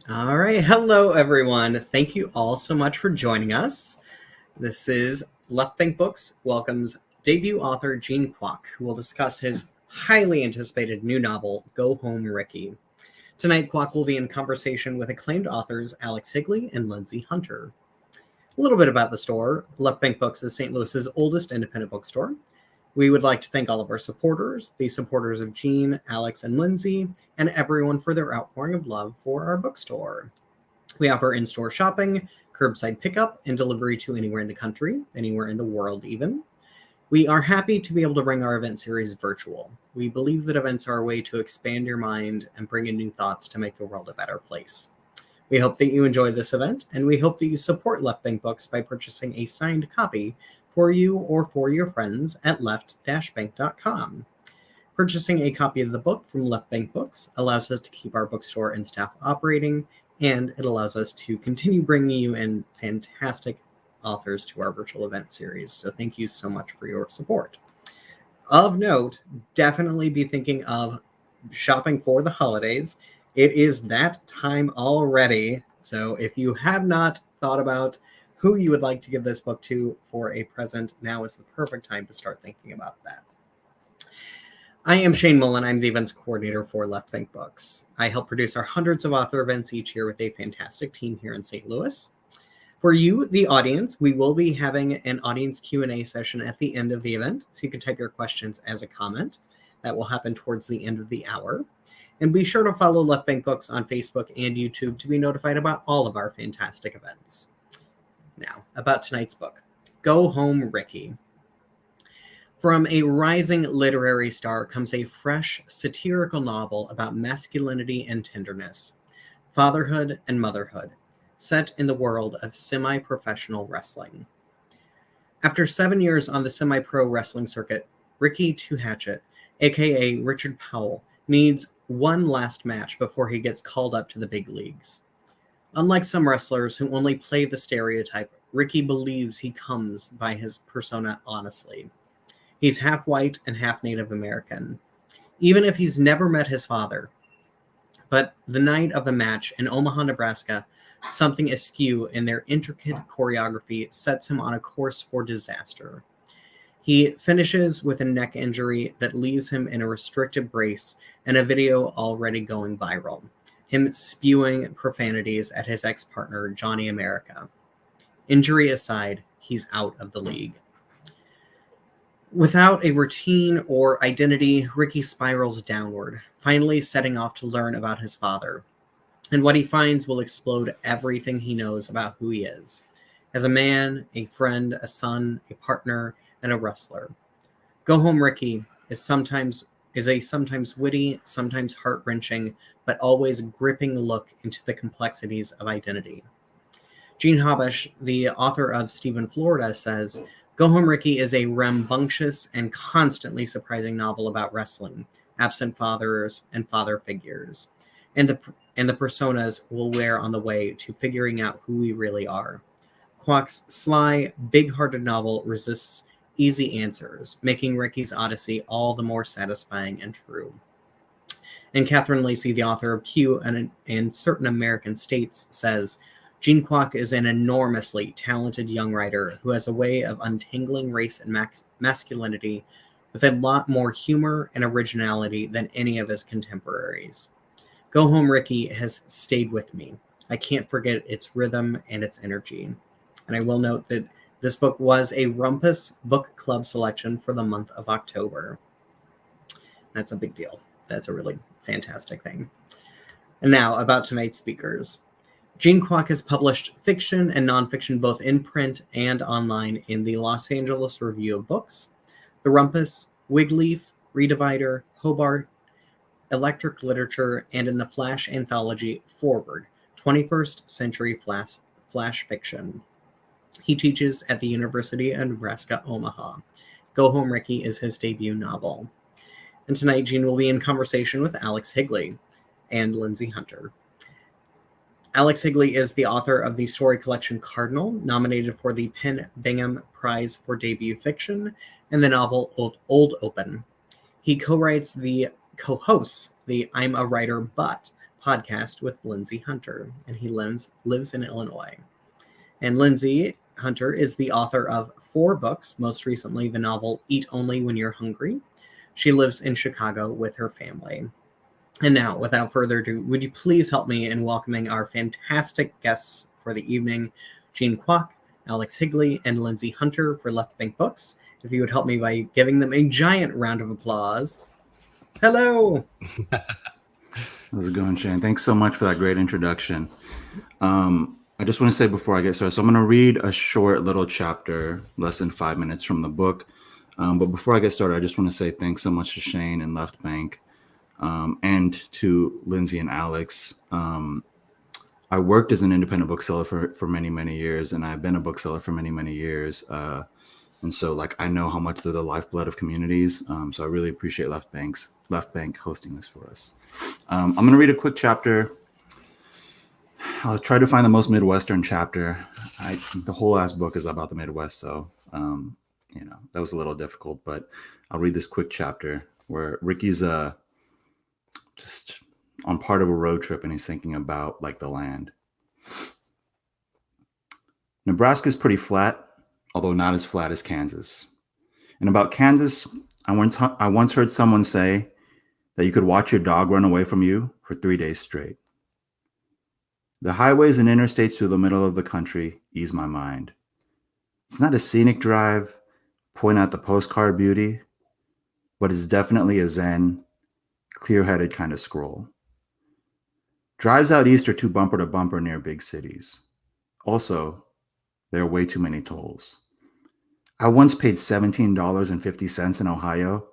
All right. Hello, everyone. Thank you all so much for joining us. This is Left Bank Books welcomes debut author Gene Kwak, who will discuss his highly anticipated new novel, Go Home, Ricky. Tonight, Kwak will be in conversation with acclaimed authors Alex Higley and Lindsay Hunter. A little bit about the store. Left Bank Books is St. Louis's oldest independent bookstore. We would like to thank all of our supporters, the supporters of Gene, Alex, and Lindsay, and everyone for their outpouring of love for our bookstore. We offer in-store shopping, curbside pickup, and delivery to anywhere in the country, anywhere in the world even. We are happy to be able to bring our event series virtual. We believe that events are a way to expand your mind and bring in new thoughts to make the world a better place. We hope that you enjoy this event, and we hope that you support Left Bank Books by purchasing a signed copy for you or for your friends at left-bank.com. Purchasing a copy of the book from Left Bank Books allows us to keep our bookstore and staff operating, and it allows us to continue bringing you in fantastic authors to our virtual event series. So thank you so much for your support. Of note, definitely be thinking of shopping for the holidays. It is that time already. So if you have not thought about who you would like to give this book to for a present, now is the perfect time to start thinking about that. I am Shane Mullen. I'm the events coordinator for Left Bank Books. I help produce our hundreds of author events each year with a fantastic team here in St. Louis. For you, the audience, we will be having an audience Q&A session at the end of the event, so you can type your questions as a comment. That will happen towards the end of the hour. And be sure to follow Left Bank Books on Facebook and YouTube to be notified about all of our fantastic events. Now, about tonight's book, Go Home, Ricky. From a rising literary star comes a fresh, satirical novel about masculinity and tenderness, fatherhood and motherhood, set in the world of semi-professional wrestling. After 7 years on the semi-pro wrestling circuit, Ricky Twohatchet, a.k.a. Richard Powell, needs one last match before he gets called up to the big leagues. Unlike some wrestlers who only play the stereotype, Ricky believes he comes by his persona honestly. He's half white and half Native American, even if he's never met his father. But the night of the match in Omaha, Nebraska, something askew in their intricate choreography sets him on a course for disaster. He finishes with a neck injury that leaves him in a restrictive brace and a video already going viral, him spewing profanities at his ex-partner, Johnny America. Injury aside, he's out of the league. Without a routine or identity, Ricky spirals downward, finally setting off to learn about his father. And what he finds will explode everything he knows about who he is. As a man, a friend, a son, a partner, and a wrestler. Go Home, Ricky is a sometimes witty, sometimes heart-wrenching, but always gripping look into the complexities of identity. Gene Habush, the author of Stephen Florida, says, Go Home, Ricky is a rambunctious and constantly surprising novel about wrestling, absent fathers and father figures, and the personas we'll wear on the way to figuring out who we really are. Kwak's sly, big-hearted novel resists easy answers, making Ricky's odyssey all the more satisfying and true. And Catherine Lacey, the author of Q and Certain American States, says, Gene Kwak is an enormously talented young writer who has a way of untangling race and masculinity with a lot more humor and originality than any of his contemporaries. Go Home, Ricky has stayed with me. I can't forget its rhythm and its energy. And I will note that this book was a Rumpus Book Club selection for the month of October. That's a big deal. That's a really fantastic thing. And now, about tonight's speakers. Gene Kwak has published fiction and nonfiction both in print and online in the Los Angeles Review of Books, The Rumpus, Wigleaf, Redivider, Hobart, Electric Literature, and in the Flash anthology Forward, 21st Century Flash Fiction. He teaches at the University of Nebraska, Omaha. Go Home, Ricky is his debut novel. And tonight, Gene will be in conversation with Alex Higley and Lindsay Hunter. Alex Higley is the author of the story collection Cardinal, nominated for the Penn Bingham Prize for Debut Fiction, and the novel Old Open. He co-hosts the I'm a Writer But podcast with Lindsay Hunter, and he lives in Illinois. And Lindsay Hunter is the author of 4 books, most recently the novel Eat Only When You're Hungry. She lives in Chicago with her family. And now, without further ado, would you please help me in welcoming our fantastic guests for the evening, Jean Kwak, Alex Higley, and Lindsay Hunter for Left Bank Books. If you would help me by giving them a giant round of applause. Hello! How's it going, Shane? Thanks so much for that great introduction. I just want to say before I get started, so I'm going to read a short little chapter, less than 5 minutes from the book. But before I get started, I just want to say thanks so much to Shane and Left Bank and to Lindsay and Alex. I worked as an independent bookseller for many, many years, and I've been a bookseller for many, many years. And so I know how much they're the lifeblood of communities. So I really appreciate Left Bank hosting this for us. I'm going to read a quick chapter. I'll try to find the most Midwestern chapter. The whole last book is about the Midwest, so that was a little difficult. But I'll read this quick chapter where Ricky's just on part of a road trip, and he's thinking about the land. Nebraska's pretty flat, although not as flat as Kansas. And about Kansas, I once heard someone say that you could watch your dog run away from you for 3 days straight. The highways and interstates through the middle of the country ease my mind. It's not a scenic drive, point out the postcard beauty, but it's definitely a zen, clear-headed kind of scroll. Drives out east are too bumper to bumper near big cities. Also, there are way too many tolls. I once paid $17.50 in Ohio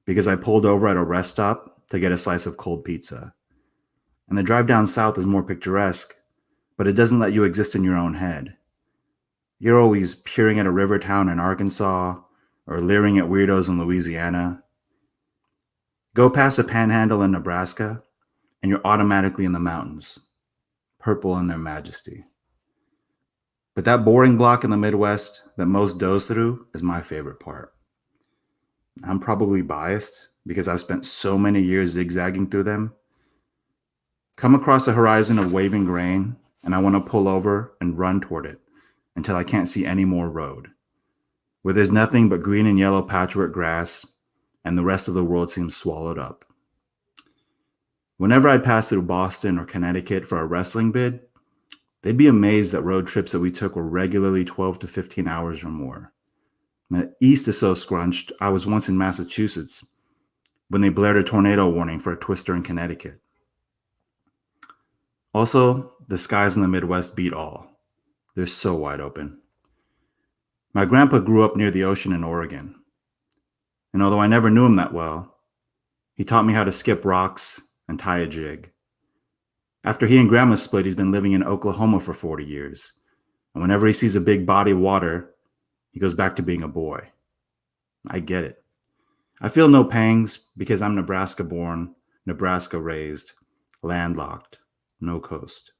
because I pulled over at a rest stop to get a slice of cold pizza. And the drive down south is more picturesque, but it doesn't let you exist in your own head. You're always peering at a river town in Arkansas or leering at weirdos in Louisiana. Go past a panhandle in Nebraska, and you're automatically in the mountains, purple in their majesty. But that boring block in the Midwest that most doze through is my favorite part. I'm probably biased because I've spent so many years zigzagging through them. Come across a horizon of waving grain, and I want to pull over and run toward it until I can't see any more road, where there's nothing but green and yellow patchwork grass, and the rest of the world seems swallowed up. Whenever I'd pass through Boston or Connecticut for a wrestling bid, they'd be amazed that road trips that we took were regularly 12 to 15 hours or more. The East is so scrunched, I was once in Massachusetts when they blared a tornado warning for a twister in Connecticut. Also, the skies in the Midwest beat all. They're so wide open. My grandpa grew up near the ocean in Oregon. And although I never knew him that well, he taught me how to skip rocks and tie a jig. After he and Grandma split, he's been living in Oklahoma for 40 years. And whenever he sees a big body of water, he goes back to being a boy. I get it. I feel no pangs because I'm Nebraska born, Nebraska raised, landlocked, no coast.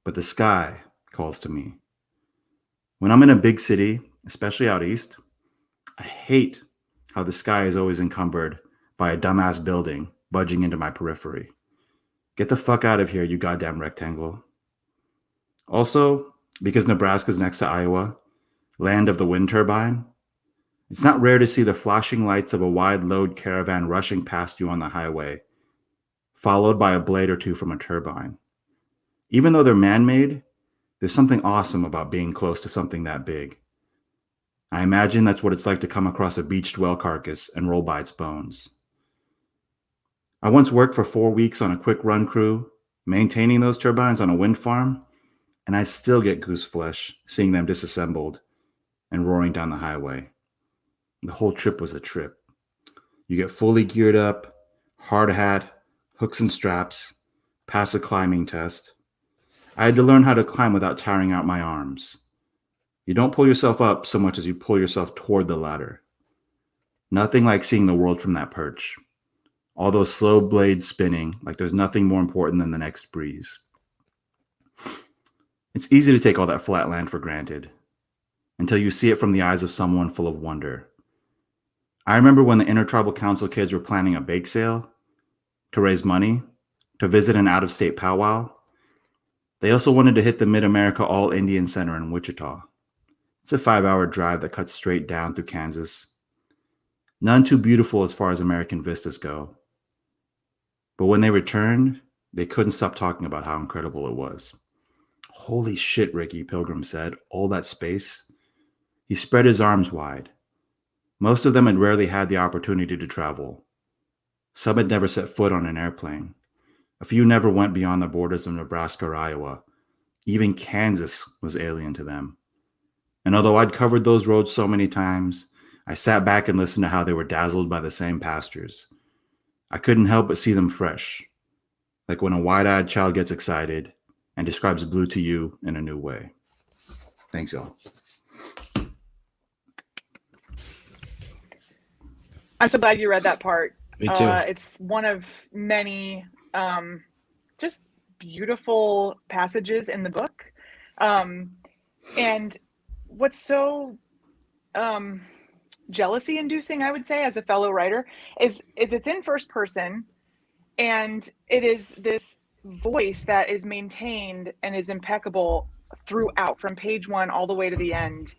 But the sky calls to me. When I'm in a big city, especially out east, I hate how the sky is always encumbered by a dumbass building budging into my periphery. Get the fuck out of here, you goddamn rectangle. Also, because Nebraska's next to Iowa, land of the wind turbine, it's not rare to see the flashing lights of a wide load caravan rushing past you on the highway, followed by a blade or two from a turbine. Even though they're man-made, there's something awesome about being close to something that big. I imagine that's what it's like to come across a beached whale carcass and roll by its bones. I once worked for 4 weeks on a quick run crew, maintaining those turbines on a wind farm, and I still get goose flesh seeing them disassembled and roaring down the highway. The whole trip was a trip. You get fully geared up, hard hat, hooks and straps, pass a climbing test. I had to learn how to climb without tiring out my arms. You don't pull yourself up so much as you pull yourself toward the ladder. Nothing like seeing the world from that perch. All those slow blades spinning like there's nothing more important than the next breeze. It's easy to take all that flat land for granted until you see it from the eyes of someone full of wonder. I remember when the Intertribal Council kids were planning a bake sale to raise money, to visit an out-of-state powwow. They also wanted to hit the Mid-America All-Indian Center in Wichita. It's a 5-hour drive that cuts straight down through Kansas. None too beautiful as far as American vistas go. But when they returned, they couldn't stop talking about how incredible it was. Holy shit, Ricky, Pilgrim said. All that space. He spread his arms wide. Most of them had rarely had the opportunity to travel. Some had never set foot on an airplane. A few never went beyond the borders of Nebraska or Iowa. Even Kansas was alien to them. And although I'd covered those roads so many times, I sat back and listened to how they were dazzled by the same pastures. I couldn't help but see them fresh, like when a wide-eyed child gets excited and describes blue to you in a new way. Thanks, y'all. I'm so glad you read that part. Me too. It's one of many just beautiful passages in the book. And what's so jealousy inducing, I would say, as a fellow writer, is it's in first person, and it is this voice that is maintained and is impeccable throughout, from page 1 all the way to the end.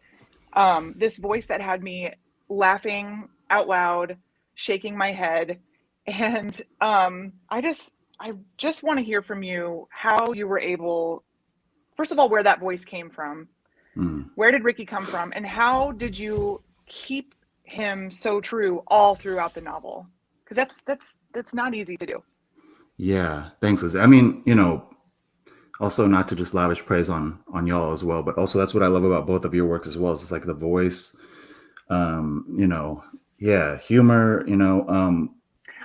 This voice that had me laughing out loud, shaking my head. And I just want to hear from you how you were able, first of all, where that voice came from. Where did Ricky come from? And how did you keep him so true all throughout the novel? Because that's not easy to do. Yeah, thanks, Liz. I mean, also not to just lavish praise on y'all as well, but also that's what I love about both of your works as well. It's like the voice, humor,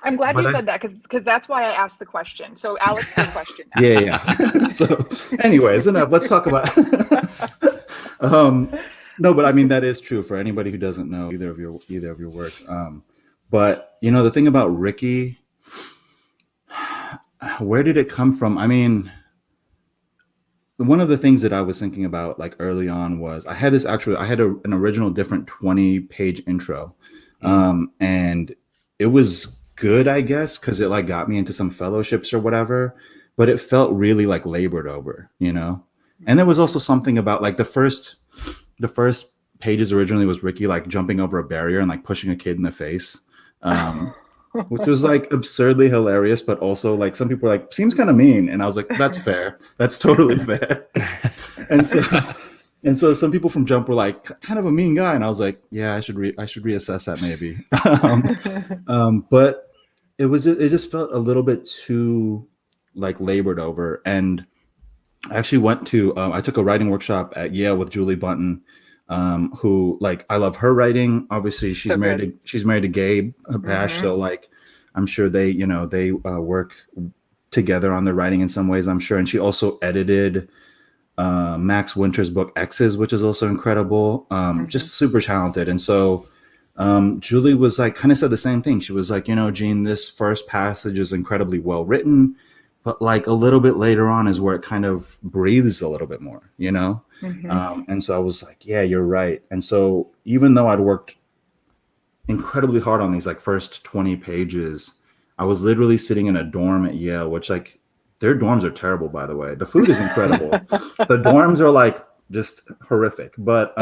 I'm glad you said that, because that's why I asked the question. So Alex, your question now. Yeah. So anyways, enough. Let's talk about no, but I mean, that is true for anybody who doesn't know either of your works. But the thing about Ricky, where did it come from? I mean, one of the things that I was thinking about like early on was I had an original different 20-page intro. And it was good, I guess, because it like got me into some fellowships or whatever, but it felt really like labored over, And there was also something about like the first pages originally was Ricky like jumping over a barrier and like pushing a kid in the face, which was like absurdly hilarious, but also like some people were like, seems kind of mean, and I was like, that's fair, that's totally fair. And so some people from Jump were like, kind of a mean guy, and I was like, yeah, I should reassess that maybe. But it just felt a little bit too like labored over. And I actually went to I took a writing workshop at Yale with Julie Bunton, who like I love her writing. Obviously, she's married to Gabe Bash, so like I'm sure they work together on their writing in some ways, I'm sure. And she also edited Max Winter's book X's, which is also incredible. Just super talented. And so Julie was like, kind of said the same thing. She was like, Gene, this first passage is incredibly well written, but like a little bit later on is where it kind of breathes a little bit more, and so I was like, yeah, you're right. And so even though I'd worked incredibly hard on these like first 20 pages, I was literally sitting in a dorm at Yale, which like their dorms are terrible, by the way. The food is incredible. The dorms are like just horrific, but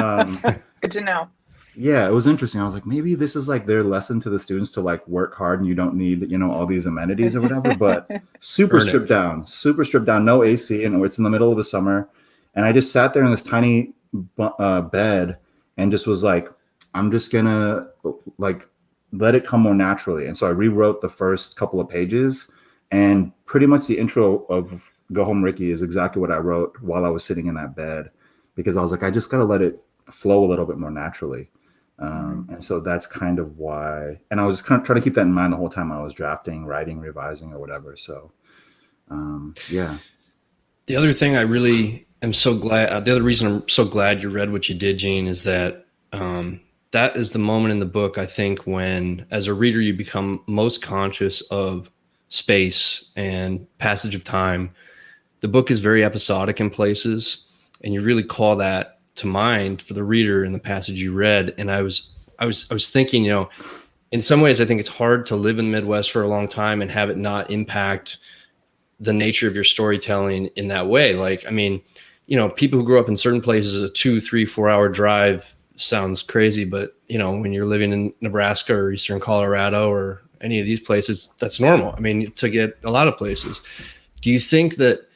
good to know. Yeah, it was interesting. I was like, maybe this is like their lesson to the students to like work hard and you don't need, all these amenities or whatever, but super stripped down, no AC, and it's in the middle of the summer. And I just sat there in this tiny bed and just was like, I'm just gonna like let it come more naturally. And so I rewrote the first couple of pages, and pretty much the intro of Go Home Ricky is exactly what I wrote while I was sitting in that bed, because I was like, I just gotta let it flow a little bit more naturally. And so that's kind of why, and I was just kind of trying to keep that in mind the whole time I was drafting, writing, revising, or whatever. So, yeah. The other thing I really am so glad, the other reason I'm so glad you read what you did, Gene, is that that is the moment in the book, I think, when as a reader, you become most conscious of space and passage of time. The book is very episodic in places, and you really call that to mind for the reader in the passage you read. And I was thinking, in some ways, I think it's hard to live in the Midwest for a long time and have it not impact the nature of your storytelling in that way. Like, I mean, you know, people who grew up in certain places, a 2, 3, 4 hour drive sounds crazy, but you know, when you're living in Nebraska or Eastern Colorado or any of these places, that's normal. I mean, to get a lot of places. Do you think that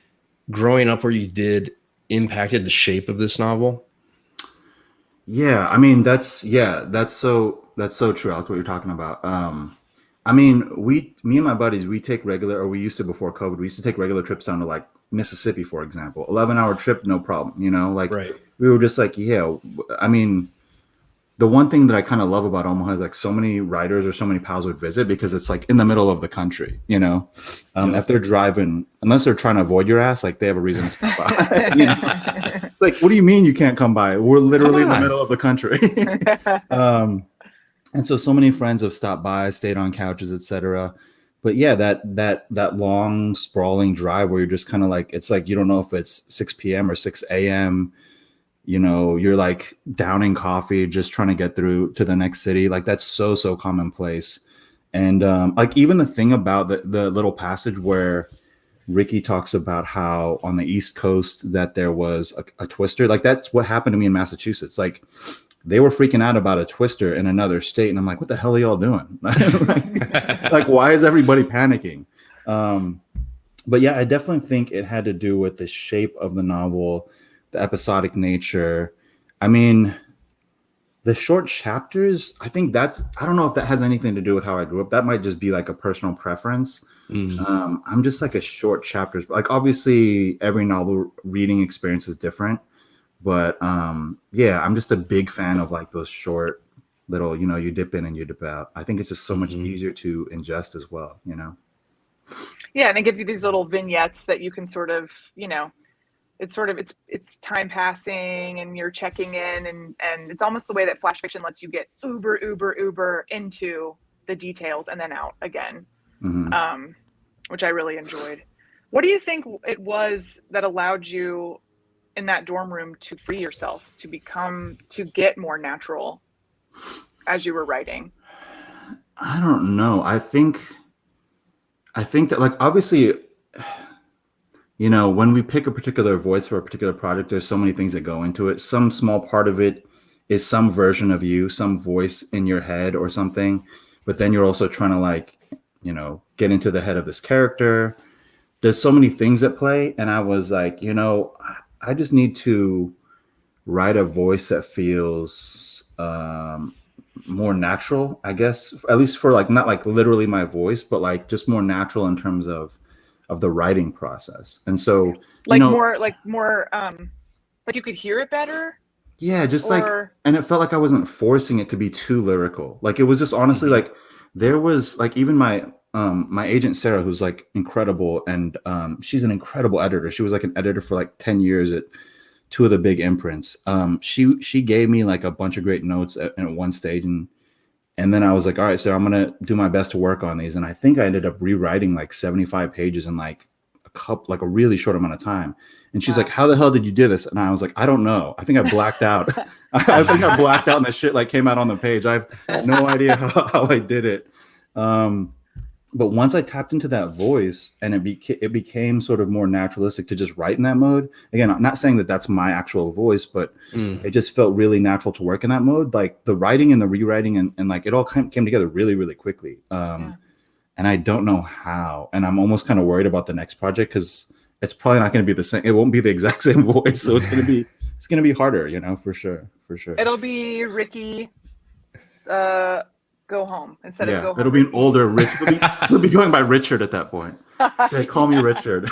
growing up where you did impacted the shape of this novel? Yeah, I mean that's so true, Alex, what you're talking about. I mean, me and my buddies, we take regular, or we used to before COVID, we used to take regular trips down to like Mississippi, for example. 11-hour trip, no problem, you know, like Right. we were just like, yeah, I mean, the one thing that I kind of love about Omaha is like so many writers or so many pals would visit because it's like in the middle of the country, you know. Yep. If they're driving, unless they're trying to avoid your ass, like they have a reason to stop by. You know? Like, what do you mean you can't come by? We're literally in the middle of the country. And so many friends have stopped by, stayed on couches, etc. But yeah, that long sprawling drive where you're just kind of like, it's like you don't know if it's 6 p.m. or 6 a.m. You know, you're like downing coffee, just trying to get through to the next city. Like that's so commonplace. And like even the thing about the little passage where Ricky talks about how on the East Coast that there was a twister, like that's what happened to me in Massachusetts. Like they were freaking out about a twister in another state. And I'm like, what the hell are y'all doing? like, why is everybody panicking? But yeah, I definitely think it had to do with the shape of the novel, the episodic nature. I mean, the short chapters, I think I don't know if that has anything to do with how I grew up. That might just be like a personal preference. I'm just like a short chapters. Like obviously every novel reading experience is different. But yeah, I'm just a big fan of like those short little, you know, you dip in and you dip out. I think it's just so much easier to ingest as well, you know? Yeah, and it gives you these little vignettes that you can sort of, you know, it's time passing and you're checking in and it's almost the way that flash fiction lets you get uber into the details and then out again, which I really enjoyed. What do you think it was that allowed you in that dorm room to free yourself, to get more natural as you were writing? I don't know. I think that like obviously, you know, when we pick a particular voice for a particular project, there's so many things that go into it. Some small part of it is some version of you, some voice in your head or something. But then you're also trying to like, you know, get into the head of this character. There's so many things at play. And I was like, you know, I just need to write a voice that feels more natural, I guess, at least for like, not like literally my voice, but like just more natural in terms of the writing process. And so, like, you know, more like you could hear it better. Yeah, just like, and it felt like I wasn't forcing it to be too lyrical. Like it was just honestly like there was like even my agent Sarah, who's like incredible, and she's an incredible editor. She was like an editor for like 10 years at two of the big imprints. She gave me like a bunch of great notes at one stage, and then I was like, all right, so I'm gonna do my best to work on these. And I think I ended up rewriting like 75 pages in like a really short amount of time. And she's like, how the hell did you do this? And I was like, I don't know. I think I blacked out. I think I blacked out and the shit like came out on the page. I have no idea how I did it. But once I tapped into that voice and it became sort of more naturalistic to just write in that mode. Again, I'm not saying that that's my actual voice, but it just felt really natural to work in that mode. Like the writing and the rewriting and like it all came together really, really quickly. And I don't know how. And I'm almost kind of worried about the next project because it's probably not going to be the same. It won't be the exact same voice. So it's going to be harder, you know, for sure. It'll be Ricky, go home instead of go home. It'll be an older Rich. It'll be going by Richard at that point. They call me Richard.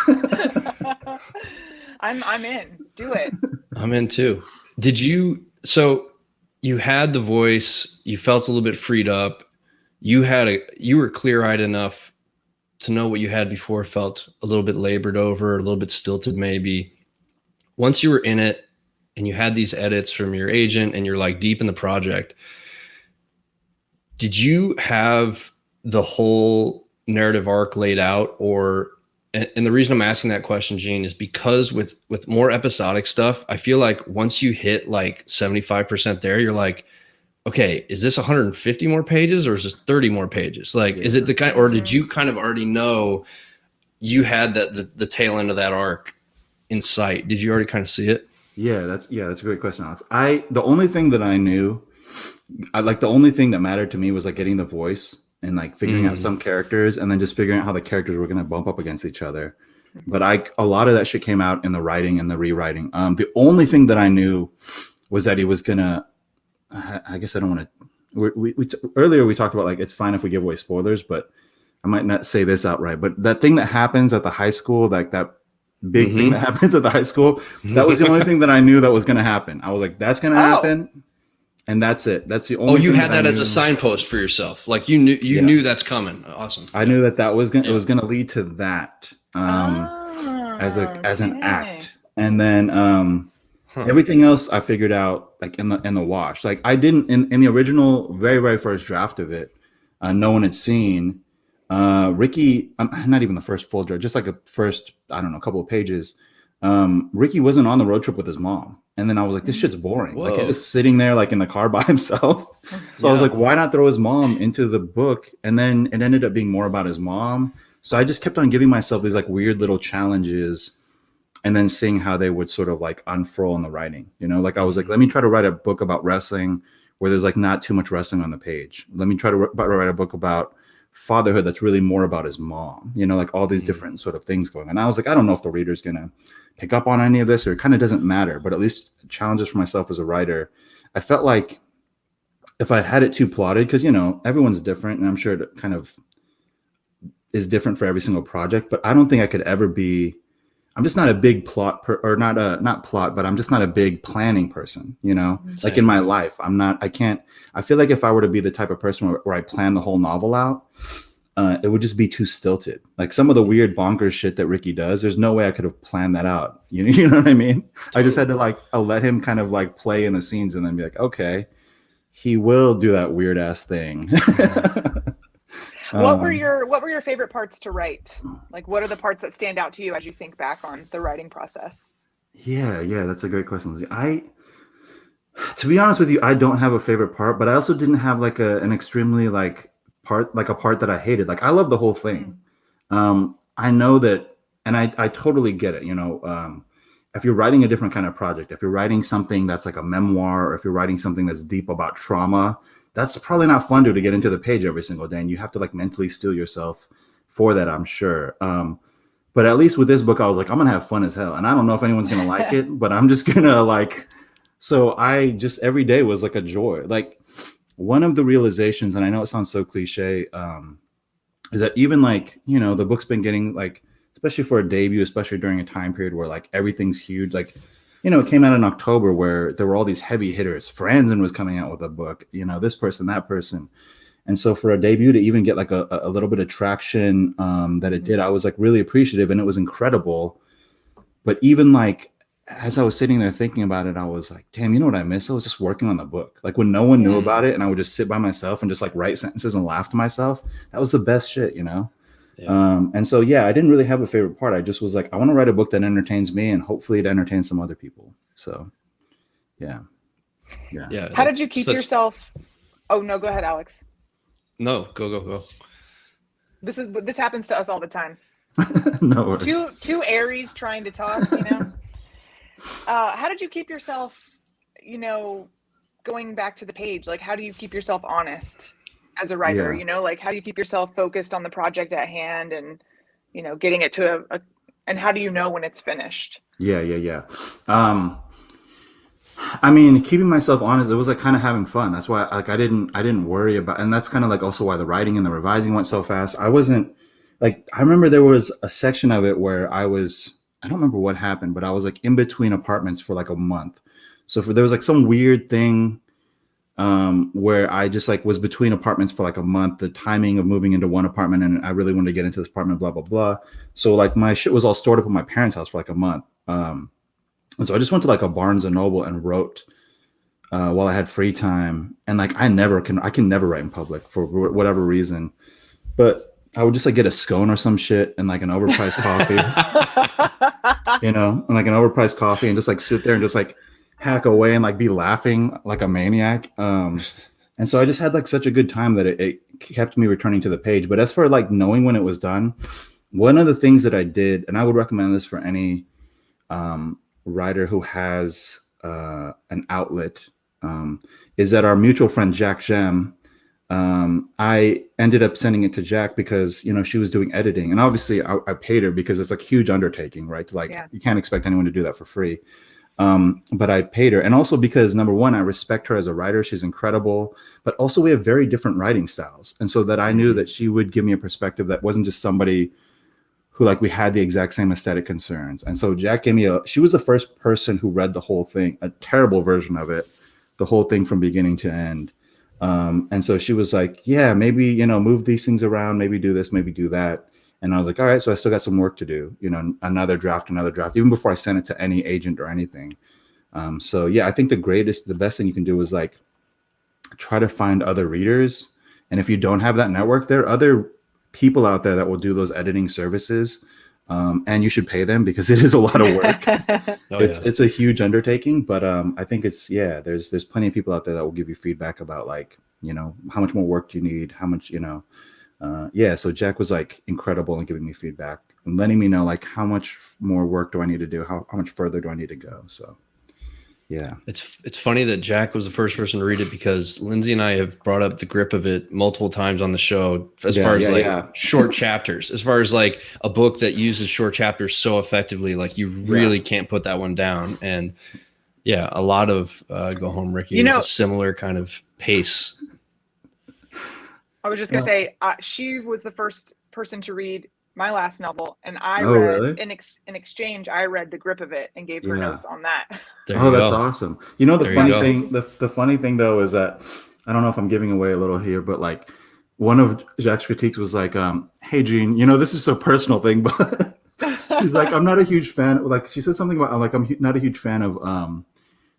I'm in. Do it. I'm in too. So you had the voice, you felt a little bit freed up. You were clear-eyed enough to know what you had before felt a little bit labored over, a little bit stilted maybe. Once you were in it and you had these edits from your agent and you're like deep in the project, did you have the whole narrative arc laid out? And the reason I'm asking that question, Gene, is because with more episodic stuff, I feel like once you hit like 75% there, you're like, okay, is this 150 more pages or is this 30 more pages? Like, is it the kind, or did you kind of already know you had the tail end of that arc in sight. Did you already kind of see it? Yeah, that's a great question, Alex. The only thing that I knew, the only thing that mattered to me was like getting the voice and like figuring out some characters, and then just figuring out how the characters were going to bump up against each other. But a lot of that shit came out in the writing and the rewriting. The only thing that I knew was that he was gonna. I guess I don't want to. Earlier we talked about like it's fine if we give away spoilers, but I might not say this outright. But that thing that happens at the high school, like that big thing that happens at the high school, that was the only thing that I knew that was going to happen. I was like, that's going to happen. And that's it. That's the only. Oh, you had that as a signpost for yourself. Like you knew that's coming. Awesome. I knew that was going. It was going to lead to that as an act, and then everything else I figured out like in the wash. Like I didn't in the original very very first draft of it. No one had seen Ricky. Not even the first full draft. Just like a first couple of pages. Ricky wasn't on the road trip with his mom. And then I was like, this shit's boring. Whoa. Like he's just sitting there like in the car by himself. So I was like, why not throw his mom into the book? And then it ended up being more about his mom. So I just kept on giving myself these like weird little challenges and then seeing how they would sort of like unfurl in the writing. You know, like I was like, let me try to write a book about wrestling where there's like not too much wrestling on the page. Let me try to write a book about fatherhood that's really more about his mom, you know, like all these different sort of things going on. And I was like, I don't know if the reader's going to pick up on any of this, or it kind of doesn't matter, but at least challenges for myself as a writer. I felt like if I had it too plotted, because, you know, everyone's different and I'm sure it kind of is different for every single project, but I don't think I could ever be, I'm just not a big plot not plot, but I'm just not a big planning person, you know, like in my life, I feel like if I were to be the type of person where I plan the whole novel out, it would just be too stilted. Like some of the weird bonkers shit that Ricky does, there's no way I could have planned that out. You know what I mean? I just had to like, I'll let him kind of like play in the scenes and then be like, okay, he will do that weird ass thing. What were your favorite parts to write? Like, what are the parts that stand out to you as you think back on the writing process? Yeah, that's a great question, Lindsay. To be honest with you, I don't have a favorite part, but I also didn't have like an extremely like part that I hated. Like I love the whole thing. I know that, and I totally get it. You know, if you're writing a different kind of project, if you're writing something that's like a memoir, or if you're writing something that's deep about trauma, that's probably not fun to get into the page every single day. And you have to like mentally steel yourself for that, I'm sure. But at least with this book, I was like, I'm going to have fun as hell. And I don't know if anyone's going to like it, but I'm just going to like, so I just, every day was like a joy. Like one of the realizations, and I know it sounds so cliche, is that even like, you know, the book's been getting like, especially for a debut, especially during a time period where like everything's huge, like, you know, it came out in October where there were all these heavy hitters. Franzen was coming out with a book, you know, this person, that person. And so for a debut to even get like a little bit of traction that it did, I was like really appreciative and it was incredible. But even like, as I was sitting there thinking about it, I was like, damn, you know what I missed? I was just working on the book. Like when no one knew about it and I would just sit by myself and just like write sentences and laugh to myself. That was the best shit, you know? Yeah. And so, yeah, I didn't really have a favorite part. I just was like, I want to write a book that entertains me and hopefully it entertains some other people. So, yeah. How did you keep yourself? Oh, no, go ahead, Alex. No, go. This happens to us all the time. No worries. Two Aries trying to talk, you know. How did you keep yourself, you know, going back to the page? Like, how do you keep yourself honest as a writer? You know, like how do you keep yourself focused on the project at hand and, you know, getting it to and how do you know when it's finished? Yeah. I mean, keeping myself honest, it was like kind of having fun. That's why like I didn't worry about, and that's kind of like also why the writing and the revising went so fast. I wasn't like, I remember there was a section of it where I don't remember what happened, but I was like in between apartments for like a month. So there was like some weird thing where I just like was between apartments for like a month, the timing of moving into one apartment. And I really wanted to get into this apartment, blah, blah, blah. So like my shit was all stored up at my parents' house for like a month. And so I just went to like a Barnes and Noble and wrote while I had free time. And like, I can never write in public for whatever reason, but I would just like get a scone or some shit and like an overpriced coffee, you know, and like an overpriced coffee and just like sit there and just like hack away and like be laughing like a maniac. And so I just had like such a good time that it kept me returning to the page. But as for like knowing when it was done, one of the things that I did, and I would recommend this for any writer who has an outlet, is that our mutual friend Jack Jem, I ended up sending it to Jack because, you know, she was doing editing, and obviously I paid her because it's like a huge undertaking, right? To like, you can't expect anyone to do that for free. But I paid her. And also because, number one, I respect her as a writer. She's incredible, but also we have very different writing styles. And so that I knew that she would give me a perspective that wasn't just somebody who like we had the exact same aesthetic concerns. And so Jack gave me she was the first person who read the whole thing, a terrible version of it, the whole thing from beginning to end. And so she was like, yeah, maybe, you know, move these things around, maybe do this, maybe do that. And I was like, all right, so I still got some work to do, you know, another draft, even before I sent it to any agent or anything. So yeah, I think the best thing you can do is like try to find other readers. And if you don't have that network, there are other people out there that will do those editing services. And you should pay them because it is a lot of work. It's a huge undertaking, but I think there's plenty of people out there that will give you feedback about like, you know, how much more work do you need, how much, you know. So Jack was like incredible in giving me feedback and letting me know like how much more work do I need to do, how much further do I need to go. So yeah, it's funny that Jack was the first person to read it because Lindsay and I have brought up the grip of it multiple times on the show as far as short chapters, as far as like a book that uses short chapters so effectively, like you really can't put that one down. And yeah, a lot of Go Home Ricky is a similar kind of pace. I was just going to say, she was the first person to read my last novel, and I read, in exchange, I read The Grip of It and gave her notes on that. That's awesome. You know, the funny thing though is that, I don't know if I'm giving away a little here, but like one of Jacques' critiques was like, hey, Gene, you know, this is a personal thing, but she's like, I'm not a huge fan. Like she said something about like, I'm not a huge fan of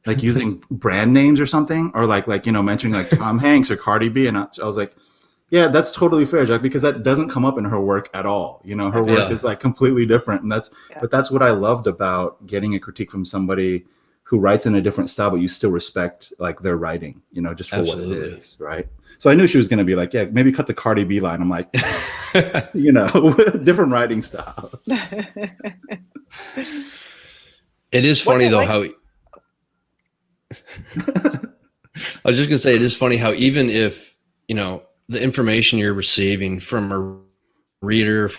like using brand names or something, or like, you know, mentioning like Tom Hanks or Cardi B. And I was like, yeah, that's totally fair, Jack, because that doesn't come up in her work at all. You know, her work is like completely different. And but that's what I loved about getting a critique from somebody who writes in a different style, but you still respect like their writing, you know, just for what it is. Right. So I knew she was going to be like, yeah, maybe cut the Cardi B line. I'm like, you know, different writing styles. It is funny though, how I was just gonna say, it is funny how even if, you know, the information you're receiving from a reader,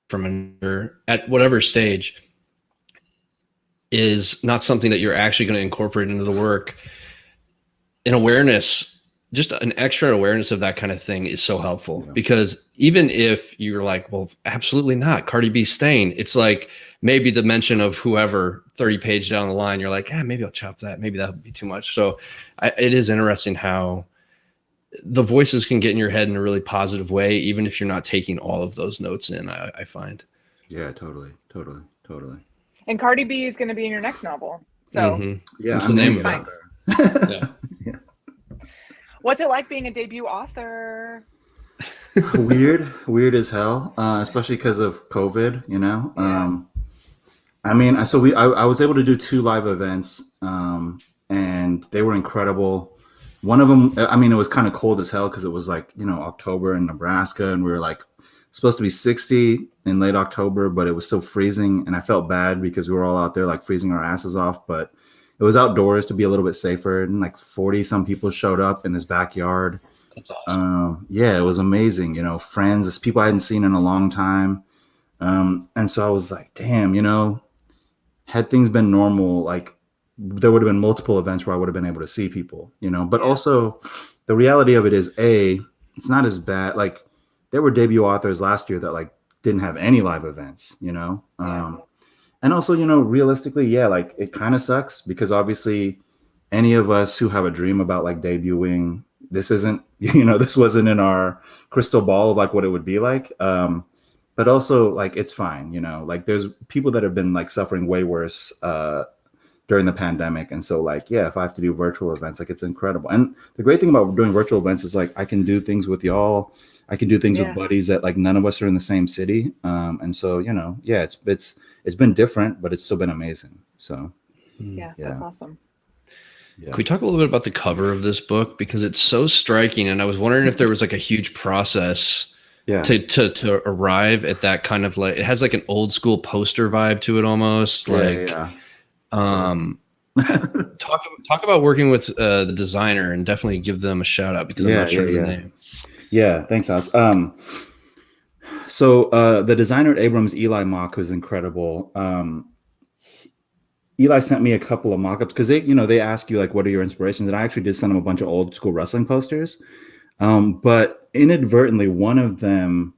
from another, at whatever stage, is not something that you're actually going to incorporate into the work. An awareness, just an extra awareness of that kind of thing is so helpful, because even if you're like, well, absolutely not, Cardi B staying, it's like maybe the mention of whoever 30 pages down the line, you're like, maybe I'll chop that. Maybe that would be too much. So it is interesting how the voices can get in your head in a really positive way, even if you're not taking all of those notes in, I find. Yeah, totally. And Cardi B is going to be in your next novel. So what's the name of it? What's it like being a debut author? Weird as hell, especially because of COVID, you know. I mean, I was able to do 2 live events, and they were incredible. One of them, I mean, it was kind of cold as hell because it was like, you know, October in Nebraska, and we were like supposed to be 60 in late October, but it was still freezing. And I felt bad because we were all out there like freezing our asses off, but it was outdoors to be a little bit safer. And like 40 some people showed up in this backyard. That's awesome. Yeah, it was amazing. You know, friends, people I hadn't seen in a long time. And so I was like, damn, you know, had things been normal, like there would have been multiple events where I would have been able to see people, you know. But also the reality of it is, it's not as bad. Like there were debut authors last year that like didn't have any live events, you know. And also, you know, realistically, like it kind of sucks because obviously any of us who have a dream about like debuting, this isn't, you know, this wasn't in our crystal ball of like what it would be like. But also like it's fine, you know, like there's people that have been like suffering way worse during the pandemic. And so like, if I have to do virtual events, like it's incredible. And the great thing about doing virtual events is like I can do things with y'all. I can do things with buddies that like none of us are in the same city. And so, you know, it's been different, but it's still been amazing. So that's awesome. Can we talk a little bit about the cover of this book? Because it's so striking. And I was wondering if there was like a huge process Yeah. To arrive at that kind of like, it has like an old school poster vibe to it almost. Like, talk about working with the designer, and definitely give them a shout out because I'm not sure of the name. Yeah, thanks, Alex. So the designer at Abrams, Eli Mock, who's incredible. Eli sent me a couple of mock-ups because they ask you like, what are your inspirations? And I actually did send him a bunch of old school wrestling posters. But inadvertently, one of them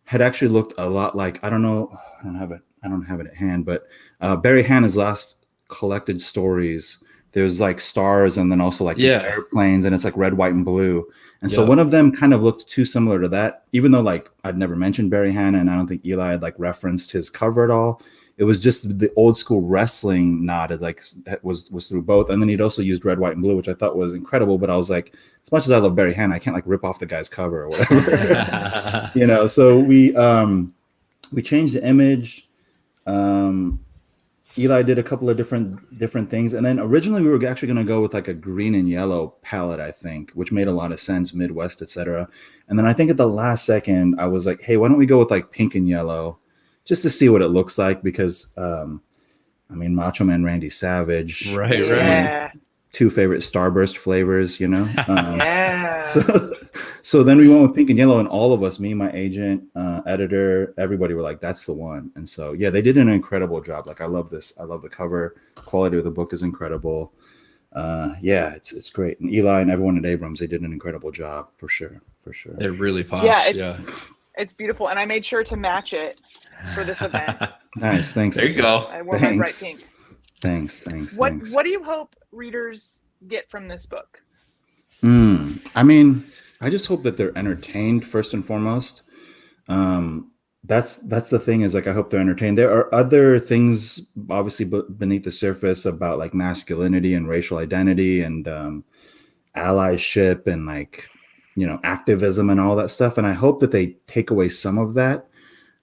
had actually looked a lot like, I don't know, I don't have it at hand, but Barry Hannah's last collected stories. There's like stars and then also like these airplanes, and it's like red, white, and blue. And so one of them kind of looked too similar to that, even though like I'd never mentioned Barry Hannah, and I don't think Eli had like referenced his cover at all. It was just the old school wrestling nod, like was through both. And then he'd also used red, white, and blue, which I thought was incredible. But I was like, as much as I love Barry Hannah, I can't like rip off the guy's cover or whatever. So we changed the image. Eli did a couple of different things. And then originally we were actually going to go with like a green and yellow palette, I think, which made a lot of sense, Midwest, etc. And then I think at the last second, I was like, hey, why don't we go with like pink and yellow just to see what it looks like? Because, Macho Man Randy Savage. Right. Yeah. Two favorite Starburst flavors, So then we went with pink and yellow, and all of us, me, my agent, editor, everybody were like, that's the one. And so, yeah, they did an incredible job. Like, I love this. I love the cover. Quality of the book is incredible. It's great. And Eli and everyone at Abrams, they did an incredible job for sure. It really pops. It's beautiful. And I made sure to match it for this event. Nice. Thanks. There you go. I wore my bright pink. Thanks. What do you hope readers get from this book? I just hope that they're entertained first and foremost. That's the thing, is like, I hope they're entertained. There are other things obviously beneath the surface about like masculinity and racial identity and allyship and like, activism and all that stuff. And I hope that they take away some of that.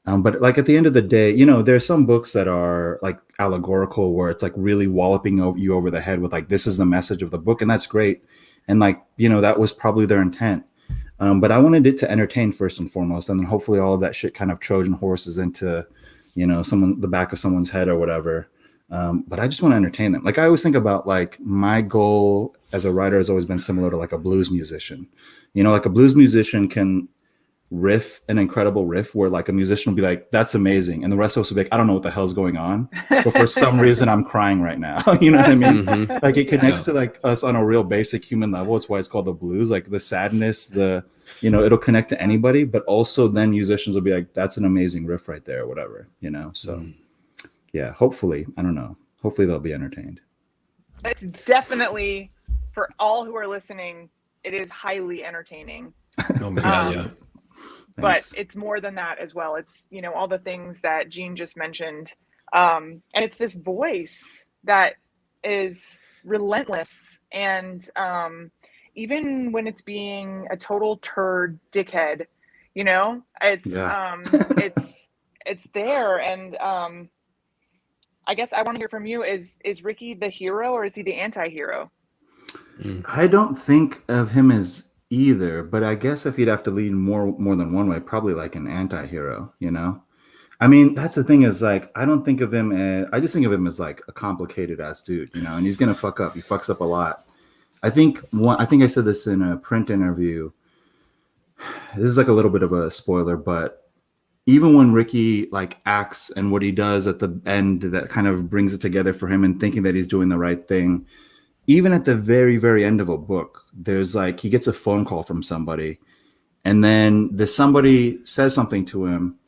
But like at the end of the day, there are some books that are like allegorical, where it's like really walloping you over the head with like, this is the message of the book. And that's great. And like, that was probably their intent. But I wanted it to entertain first and foremost. And then hopefully all of that shit kind of Trojan horses into, the back of someone's head or whatever. But I just want to entertain them. Like, I always think about like, my goal as a writer has always been similar to like a blues musician. Like a blues musician can riff an incredible riff where like a musician will be like, that's amazing, and the rest of us will be like, I don't know what the hell's going on, but for some reason I'm crying right now. You know what I mean? Mm-hmm. Like, it connects to like us on a real basic human level. It's why it's called the blues. Like the sadness, it'll connect to anybody, but also then musicians will be like, that's an amazing riff right there or whatever, so yeah, hopefully, I don't know, hopefully they'll be entertained. It's definitely, for all who are listening, it is highly entertaining. Oh my God, yeah. But it's more than that as well. It's, all the things that Jean just mentioned. And it's this voice that is relentless. And even when it's being a total turd dickhead, it's there. And I guess I want to hear from you. Is Ricky the hero, or is he the anti-hero? I don't think of him as either, but I guess if you'd have to lean more than one way, probably like an anti-hero, that's the thing, is like, I don't think of him as, I just think of him as like a complicated ass dude, and he's gonna fuck up. He fucks up a lot. I think I said this in a print interview. This is like a little bit of a spoiler, but even when Ricky like acts and what he does at the end that kind of brings it together for him and thinking that he's doing the right thing, even at the very, very end of a book, there's like, he gets a phone call from somebody, and then somebody says something to him,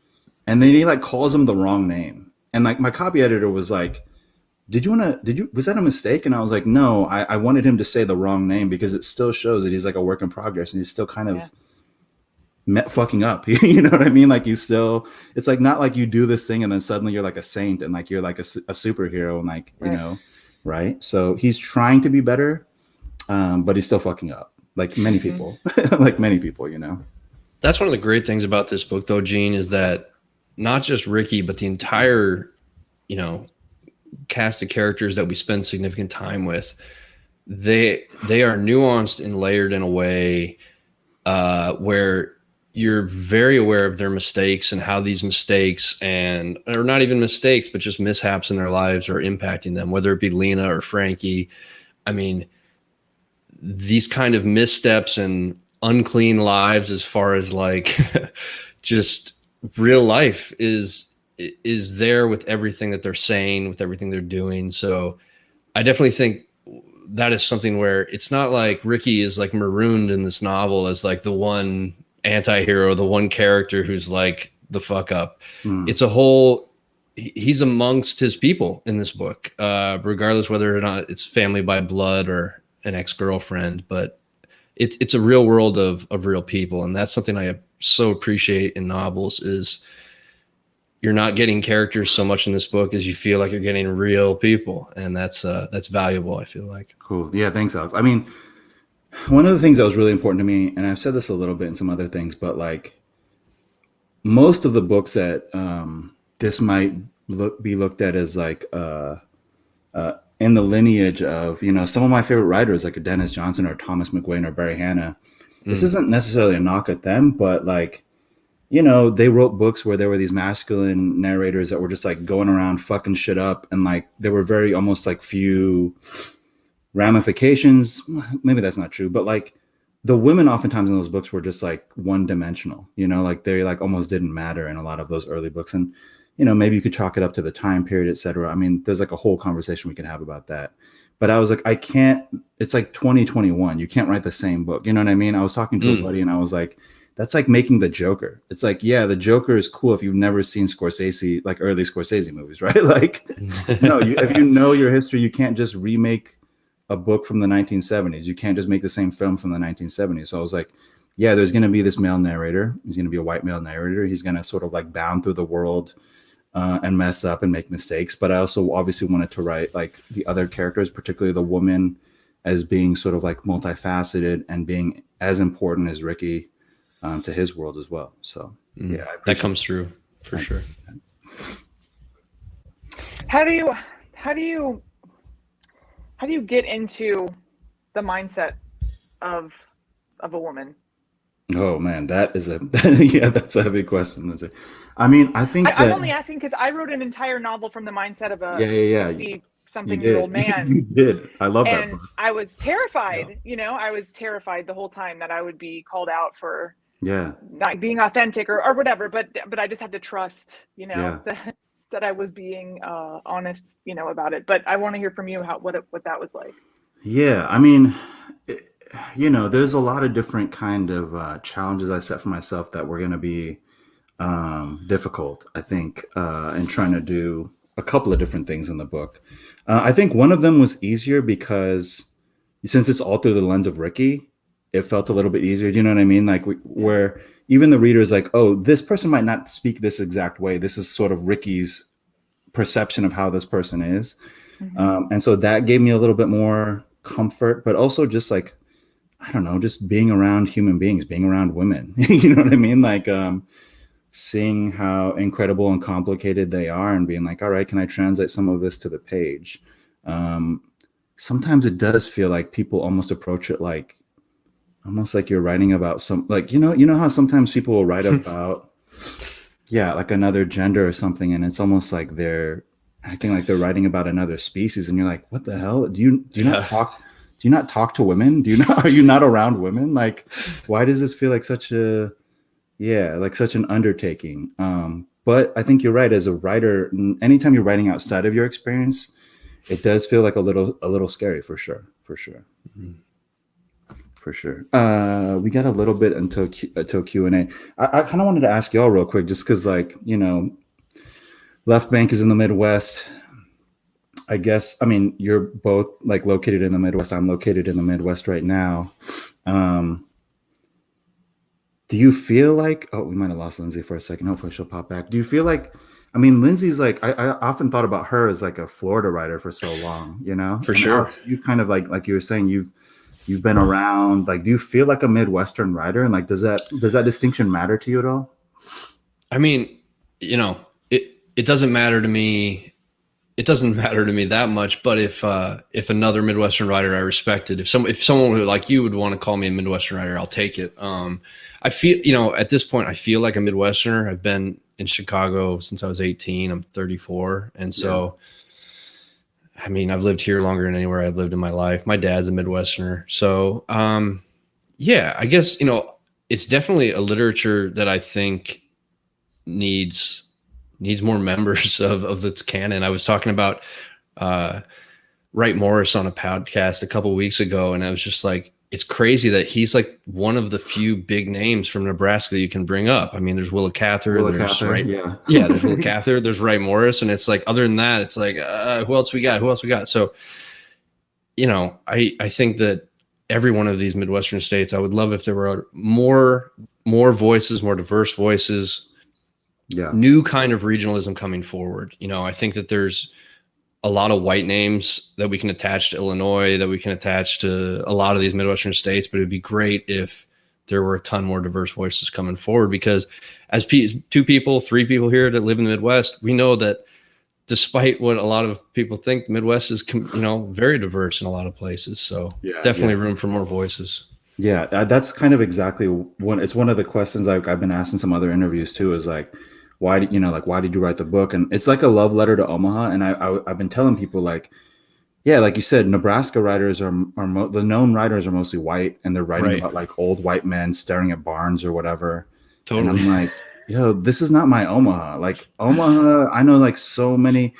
and then he like calls him the wrong name. And like, my copy editor was like, was that a mistake? And I was like, no, I wanted him to say the wrong name because it still shows that he's like a work in progress, and he's still kind of fucking up. You know what I mean? Like, it's like, not like you do this thing and then suddenly you're like a saint and like, you're like a superhero and like, right? So he's trying to be better, but he's still fucking up, like many people, That's one of the great things about this book, though, Gene, is that not just Ricky, but the entire, cast of characters that we spend significant time with, they are nuanced and layered in a way where you're very aware of their mistakes and how these mistakes or not even mistakes, but just mishaps in their lives are impacting them, whether it be Lena or Frankie. I mean, these kind of missteps and unclean lives, as far as like just real life is there with everything that they're saying, with everything they're doing. So I definitely think that is something where it's not like Ricky is like marooned in this novel as like the one anti-hero, the one character who's like the fuck up. It's a whole, he's amongst his people in this book, regardless whether or not it's family by blood or an ex-girlfriend, but it's a real world of real people. And that's something I so appreciate in novels is you're not getting characters so much in this book as you feel like you're getting real people. And that's valuable, I feel like. Cool. Yeah. Thanks, Alex. I mean, one of the things that was really important to me, and I've said this a little bit in some other things, but like most of the books that this might be looked at as like in the lineage of, you know, some of my favorite writers like Dennis Johnson or Thomas McGuane or Barry Hannah. This isn't necessarily a knock at them, but like, you know, they wrote books where there were these masculine narrators that were just like going around fucking shit up. And like, there were very almost like few ramifications. Maybe that's not true, but like the women oftentimes in those books were just like one dimensional, you know, like they like almost didn't matter in a lot of those early books. And, you know, maybe you could chalk it up to the time period, et cetera. I mean, there's like a whole conversation we can have about that. But I was like, I can't, it's like 2021. You can't write the same book. You know what I mean? I was talking to a buddy and I was like, that's like making the Joker. It's like, yeah, the Joker is cool if you've never seen Scorsese, like early Scorsese movies, right? Like, no, if you know your history, you can't just remake a book from the 1970s. You can't just make the same film from the 1970s. So I was like, yeah, there's going to be this male narrator. He's going to be a white male narrator. He's going to sort of like bound through the world and mess up and make mistakes. But I also obviously wanted to write like the other characters, particularly the woman, as being sort of like multifaceted and being as important as Ricky to his world as well. So yeah, that comes through for sure. How do you get into the mindset of a woman? Oh man, that is that's a heavy question. Lindsay. I mean, I think I'm only asking because I wrote an entire novel from the mindset of a 60-something-year-old man. You did. I love that book. I was terrified. You know, I was terrified the whole time that I would be called out for not being authentic or whatever. But I just had to trust, you know, that I was being honest, you know, about it. But I want to hear from you what that was like. Yeah, I mean, you know, there's a lot of different kind of challenges I set for myself that were going to be difficult, I think, in trying to do a couple of different things in the book. I think one of them was easier because since it's all through the lens of Ricky, it felt a little bit easier. Do you know what I mean? Like where even the reader is like, oh, this person might not speak this exact way. This is sort of Ricky's perception of how this person is. And so that gave me a little bit more comfort, but also just like, I don't know, just being around human beings, being around women, you know what I mean? Like seeing how incredible and complicated they are and being like, all right, can I translate some of this to the page? Sometimes it does feel like people almost approach it like, almost like you're writing about some, like, you know how sometimes people will write about, like another gender or something. And it's almost like they're acting like they're writing about another species. And you're like, what the hell? Do you not talk? Do you not talk to women? Are you not around women? Like, why does this feel like such an undertaking? But I think you're right. As a writer, anytime you're writing outside of your experience, it does feel like a little scary for sure. For sure. We got a little bit until Q&A. I kind of wanted to ask y'all real quick, just because, like, you know, Left Bank is in the Midwest. I guess, I mean, you're both like located in the Midwest. I'm located in the Midwest right now. Do you feel like, we might have lost Lindsay for a second. Hopefully she'll pop back. Do you feel like, I mean, Lindsay's like, I often thought about her as like a Florida writer for so long, you know? For sure. Alex, you kind of like you were saying, you've been around, like, do you feel like a Midwestern writer? And like, does that distinction matter to you at all? I mean, you know, it doesn't matter to me it doesn't matter to me that much. But if another Midwestern writer I respected, if someone like you would want to call me a Midwestern writer, I'll take it. I feel, at this point, I feel like a Midwesterner. I've been in Chicago since I was 18. I'm 34. And so, I mean, I've lived here longer than anywhere I've lived in my life. My dad's a Midwesterner. So, I guess, it's definitely a literature that I think needs more members of its canon. I was talking about Wright Morris on a podcast a couple of weeks ago, and I was just like, it's crazy that he's like one of the few big names from Nebraska that you can bring up. I mean, there's Willa Cather, there's Willa Cather, there's Wright Morris, and it's like, other than that, it's like, who else we got? So, I think that every one of these Midwestern states, I would love if there were more voices, more diverse voices, new kind of regionalism coming forward. I think that there's a lot of white names that we can attach to Illinois, that we can attach to a lot of these Midwestern states, but it'd be great if there were a ton more diverse voices coming forward, because as three people here that live in the Midwest, we know that despite what a lot of people think, the Midwest is, very diverse in a lot of places. So definitely room for more voices. Yeah, that's kind of exactly it's one of the questions I've been asked in some other interviews too, is like, why did you write the book? And it's like a love letter to Omaha. And I've been telling people, like, like you said, Nebraska writers the known writers are mostly white, and they're writing about like old white men staring at barns or whatever. Totally. And I'm like, this is not my Omaha. Like Omaha, I know like so many,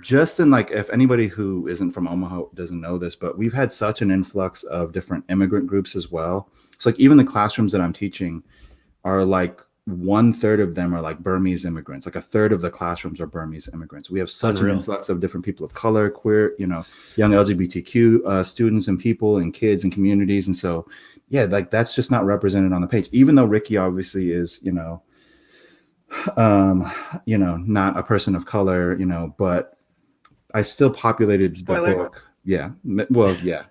just in like, if anybody who isn't from Omaha doesn't know this, but we've had such an influx of different immigrant groups as well. So like even the classrooms that I'm teaching are like, 1/3 of them are like Burmese immigrants. Like 1/3 of the classrooms are Burmese immigrants. We have such an influx of different people of color, queer, young LGBTQ students and people and kids and communities. And so, like that's just not represented on the page, even though Ricky obviously is, not a person of color, but I still populated the book. Yeah. Well, yeah.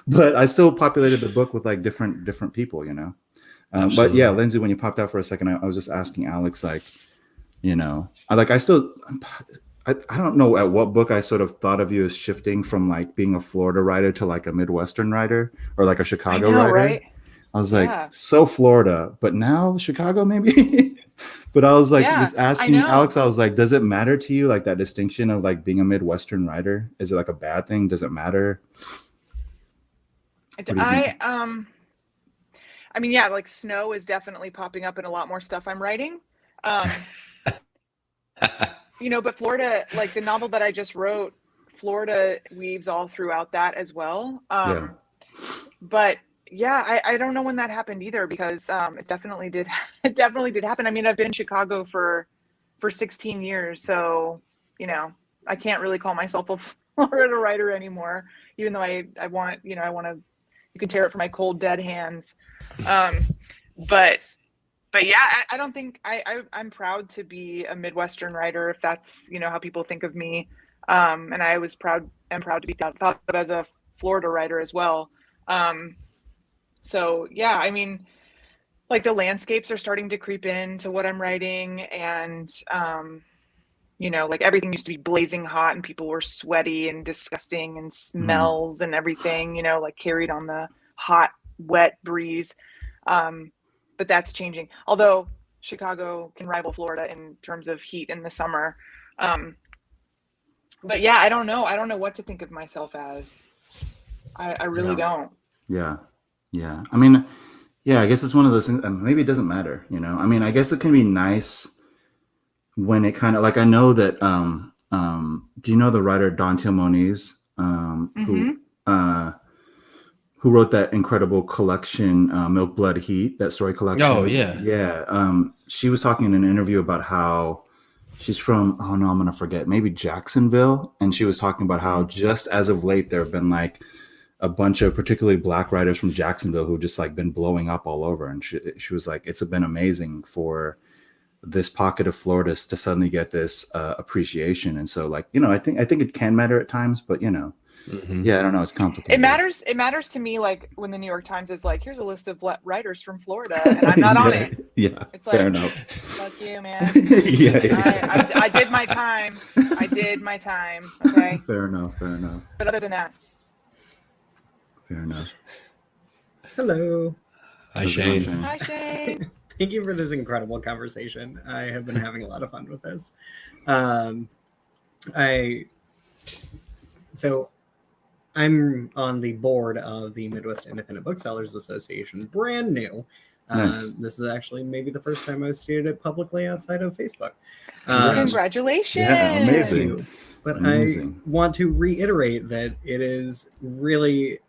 But I still populated the book with like different people, but yeah, Lindsay, when you popped out for a second, I was just asking Alex, like, I don't know at what book I sort of thought of you as shifting from like being a Florida writer to like a Midwestern writer or like a Chicago writer. Right? I was like, so Florida, but now Chicago maybe. But I was like, just asking Alex, I was like, does it matter to you, like that distinction of like being a Midwestern writer? Is it like a bad thing? Does it matter? I mean, like snow is definitely popping up in a lot more stuff I'm writing. But Florida, like the novel that I just wrote, Florida weaves all throughout that as well. But I don't know when that happened either, because it definitely did happen. I mean, I've been in Chicago for 16 years. So, I can't really call myself a Florida writer anymore, even though I want to, you can tear it from my cold dead hands. But I don't think I'm proud to be a Midwestern writer, if that's, how people think of me. And I am proud to be thought of as a Florida writer as well. So I mean, like the landscapes are starting to creep into what I'm writing, and, like everything used to be blazing hot and people were sweaty and disgusting and smells and everything, like carried on the hot, wet breeze. But that's changing. Although Chicago can rival Florida in terms of heat in the summer. But I don't know. I don't know what to think of myself as. I really don't. Yeah. I mean, I guess it's one of those things. Maybe it doesn't matter, I mean, I guess it can be nice when it kind of like, I know that, do you know the writer Dontil Moniz, who wrote that incredible collection, Milk, Blood, Heat, that story collection? Oh, yeah. Yeah. She was talking in an interview about how she's from, oh no, I'm going to forget, maybe Jacksonville. And she was talking about how just as of late, there have been like a bunch of particularly Black writers from Jacksonville who just like been blowing up all over. And she was like, it's been amazing for this pocket of Florida to suddenly get this appreciation. And so like, I think it can matter at times, but Mhm. Yeah, I don't know. It's complicated. It matters to me, like when the New York Times is like, here's a list of writers from Florida, and I'm not on it. Yeah, It's fair like, enough. fuck you, man. Yeah. I did my time. I did my time. Okay. Fair enough. But other than that, Fair enough. Hello. Hi, How's it going, Shane. hi Shane. Thank you for this incredible conversation. I have been having a lot of fun with this. I'm on the board of the Midwest Independent Booksellers Association, brand new. Nice. This is actually maybe the first time I've stated it publicly outside of Facebook. Congratulations. Yeah, amazing. But Amazing. I want to reiterate that it is really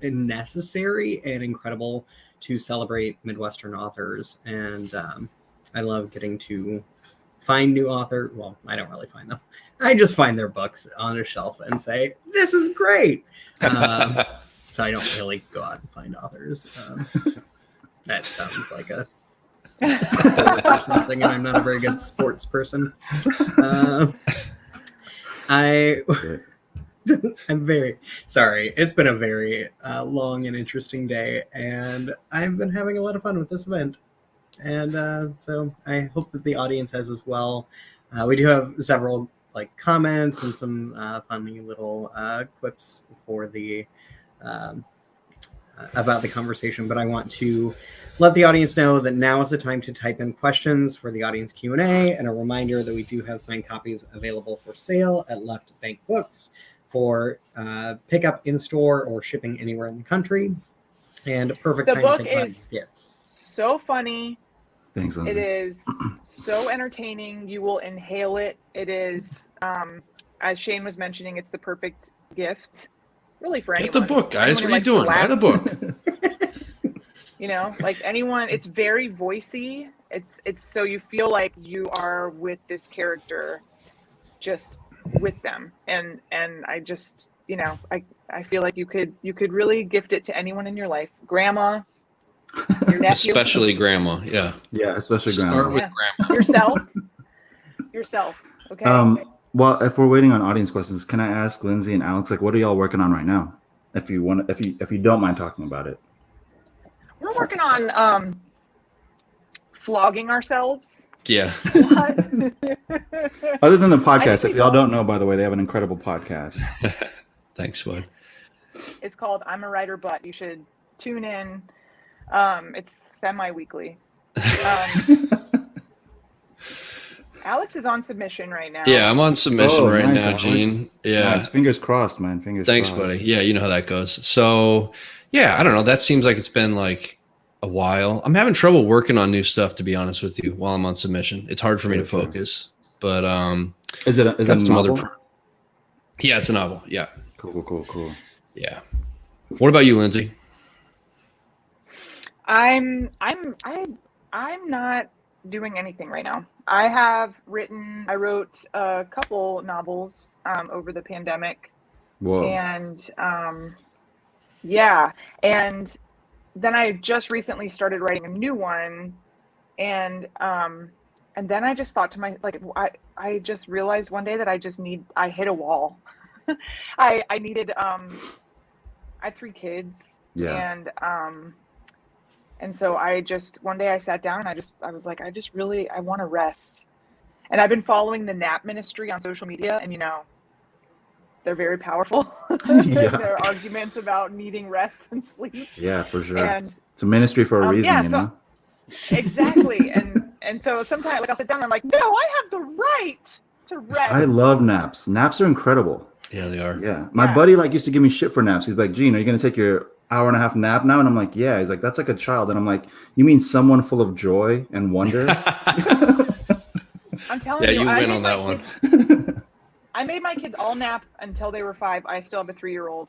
necessary and incredible to celebrate Midwestern authors. And I love getting to find new author. Well, I don't really find them. I just find their books on a shelf and say, this is great. So I don't really go out and find authors. That sounds like a sport or something, and I'm not a very good sports person. I'm very sorry. It's been a very long and interesting day, and I've been having a lot of fun with this event. And so I hope that the audience has as well. We do have several comments and some funny little quips for the about the conversation, but I want to let the audience know that now is the time to type in questions for the audience Q&A, and a reminder that we do have signed copies available for sale at Left Bank Books for pickup in store or shipping anywhere in the country. And a perfect The time book to think is about gifts. so funny. Thanks, Lindsay. It is so entertaining. You will inhale it. It is, as Shane was mentioning, it's the perfect gift, really, for anyone. Get the book, guys. Anyone What are you doing? Buy the book. You know, like anyone. It's very voicey. It's so you feel like you are with this character, just with them. And I just, you know, I feel like you could really gift it to anyone in your life, grandma, your nephew, Especially grandma. Yeah. Yeah, especially Start grandma. with grandma. yourself. Okay. Well, if we're waiting on audience questions, can I ask Lindsay and Alex, what are y'all working on right now? If you don't mind talking about it. We're working on flogging ourselves. Yeah. Other than the podcast, if y'all don't know, by the way, they have an incredible podcast. Thanks, bud. It's called I'm a Writer But. You should tune in. It's semi-weekly. Alex is on submission right now. Yeah, I'm on submission right nice, now, Alex. Gene. Yeah. Nice. Fingers crossed, man. Thanks, crossed. buddy. Yeah, you know how that goes. So, yeah, I don't know. That seems like it's been like a while. I'm having trouble working on new stuff, to be honest with you, while I'm on submission. It's hard for me to focus. But is it a novel? Yeah, it's a novel. Yeah. Cool. Yeah. What about you, Lindsay? I'm not doing anything right now. I wrote a couple novels over the pandemic. Whoa. And and then I just recently started writing a new one, and then I just thought to I just realized one day that I hit a wall. I had 3 kids. Yeah. And so one day I sat down and I was like, I want to rest. And I've been following the nap ministry on social media, and they're very powerful. Yeah. Their arguments about needing rest and sleep. Yeah, for sure. And it's a ministry for a reason, you know? Exactly. and so sometimes I'll sit down and I'm like, no, I have the right to rest. I love naps. Naps are incredible. Yeah, they are. Yeah. My buddy used to give me shit for naps. He's like, Gene, are you going to take your hour-and-a-half nap now? And I'm like, yeah. He's like, that's like a child. And I'm like, you mean someone full of joy and wonder? I'm telling you. Yeah, you win on that one. I made my kids all nap until they were 5. I still have a 3-year-old.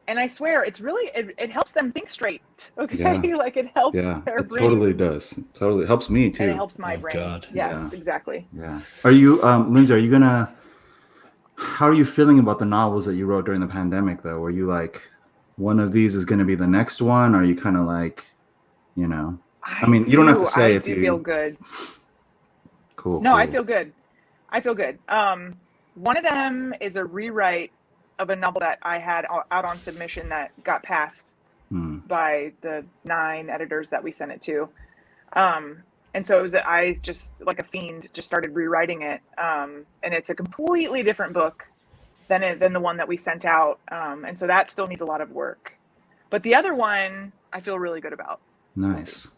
And I swear, it's really, it helps them think straight. Okay. Yeah. Like it helps their it brain. Totally does. Totally helps me too. And it helps my brain. God. Yes, exactly. Yeah. Are you, Lindsay, how are you feeling about the novels that you wrote during the pandemic though? Were you like, one of these is going to be the next one? Or are you kind of like, you don't have to say if you feel good. Cool. No, I feel good. One of them is a rewrite of a novel that I had out on submission that got passed by the 9 editors that we sent it to. And so I just, like a fiend, just started rewriting it. And it's a completely different book than the one that we sent out. And so that still needs a lot of work. But the other one, I feel really good about. Nice.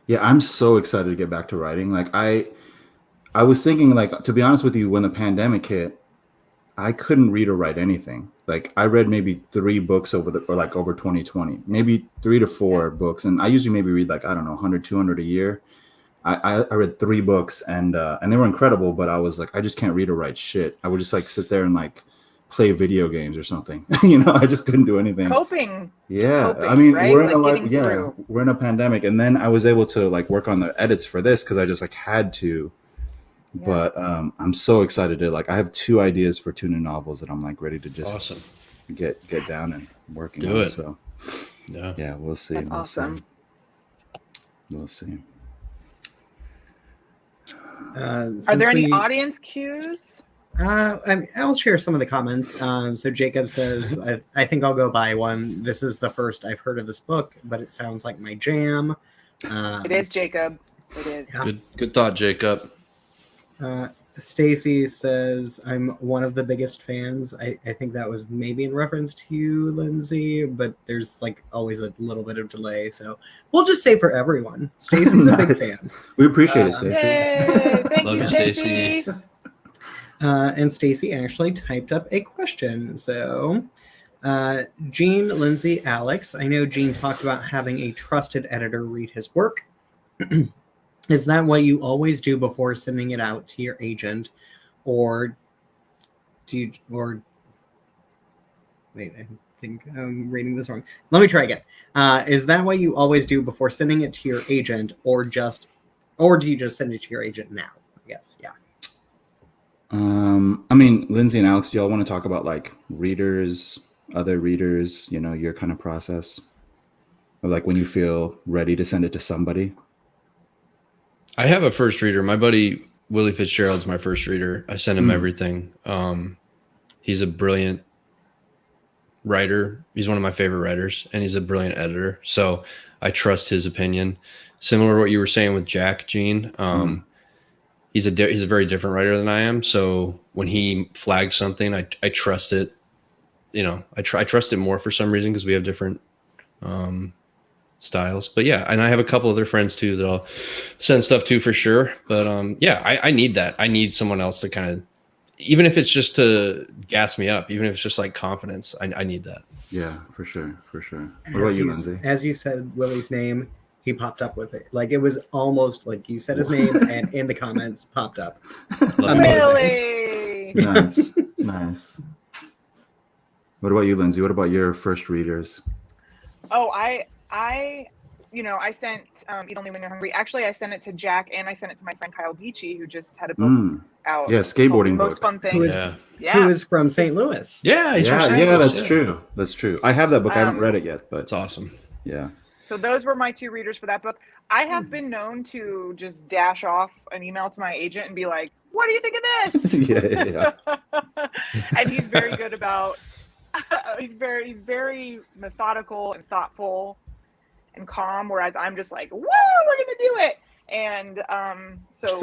Yeah, I'm so excited to get back to writing. Like I was thinking, like, to be honest with you, when the pandemic hit, I couldn't read or write anything. Like I read maybe 3 books over 2020, maybe 3 to 4 books. And I usually maybe read like, I don't know, 100, 200 a year. I read 3 books and they were incredible, but I was like, I just can't read or write shit. I would just like sit there and like play video games or something. I just couldn't do anything. Coping. Yeah. Coping, I mean, right? we're in a pandemic. And then I was able to like work on the edits for this because I just like had to. Yeah. But I'm so excited to like, I have 2 ideas for 2 new novels that I'm like ready to just get down and working on. So yeah, we'll see. That's awesome. We'll see. Are there any audience cues? I'll share some of the comments. So Jacob says, I think I'll go buy one. This is the first I've heard of this book, but it sounds like my jam. It is, Jacob. It is. Yeah. Good thought, Jacob. Stacy says, I'm one of the biggest fans. I think that was maybe in reference to you, Lindsay, but there's like always a little bit of delay. So we'll just say for everyone, Stacy's a big fan. We appreciate it, Stacy. Thank Love you, Stacy. And Stacy actually typed up a question. So Gene, Lindsay, Alex, I know Gene talked about having a trusted editor read his work. Is that what you always do before sending it out to your agent, or wait, I think I'm reading this wrong. Let me try again. Is that what you always do before sending it to your agent, or do you just send it to your agent now? Yes. Yeah. I mean, Lindsay and Alex, do y'all want to talk about like readers, other readers, your kind of process of like when you feel ready to send it to somebody? I have a first reader. My buddy Willie Fitzgerald's my first reader. I send him everything. He's a brilliant writer. He's one of my favorite writers, and he's a brilliant editor. So I trust his opinion. Similar to what you were saying with Jack, Gene. He's a very different writer than I am. So when he flags something, I trust it. I trust it more for some reason because we have different styles. But yeah, and I have a couple other friends too that I'll send stuff to for sure. But I need that. I need someone else to kind of, even if it's just to gas me up, even if it's just like confidence, I need that. Yeah, for sure. What about you, Lindsay? As you said Willie's name, he popped up with it. Like it was almost like you said his name and in the comments popped up. Really? Nice. What about you, Lindsay? What about your first readers? Oh, I sent Eat Only When You're Hungry. Actually, I sent it to Jack and I sent it to my friend Kyle Beachy, who just had a book out. Yeah, skateboarding Most book. Fun Things. Who is from St. Louis. Yeah, he's from St. Yeah, Louis. That's true. I have that book. I haven't read it yet, but it's awesome. Yeah. So those were my 2 readers for that book. I have been known to just dash off an email to my agent and be like, what do you think of this? Yeah. And he's very good about, he's very methodical and thoughtful and calm, whereas I'm just like, woo, we're gonna do it. And so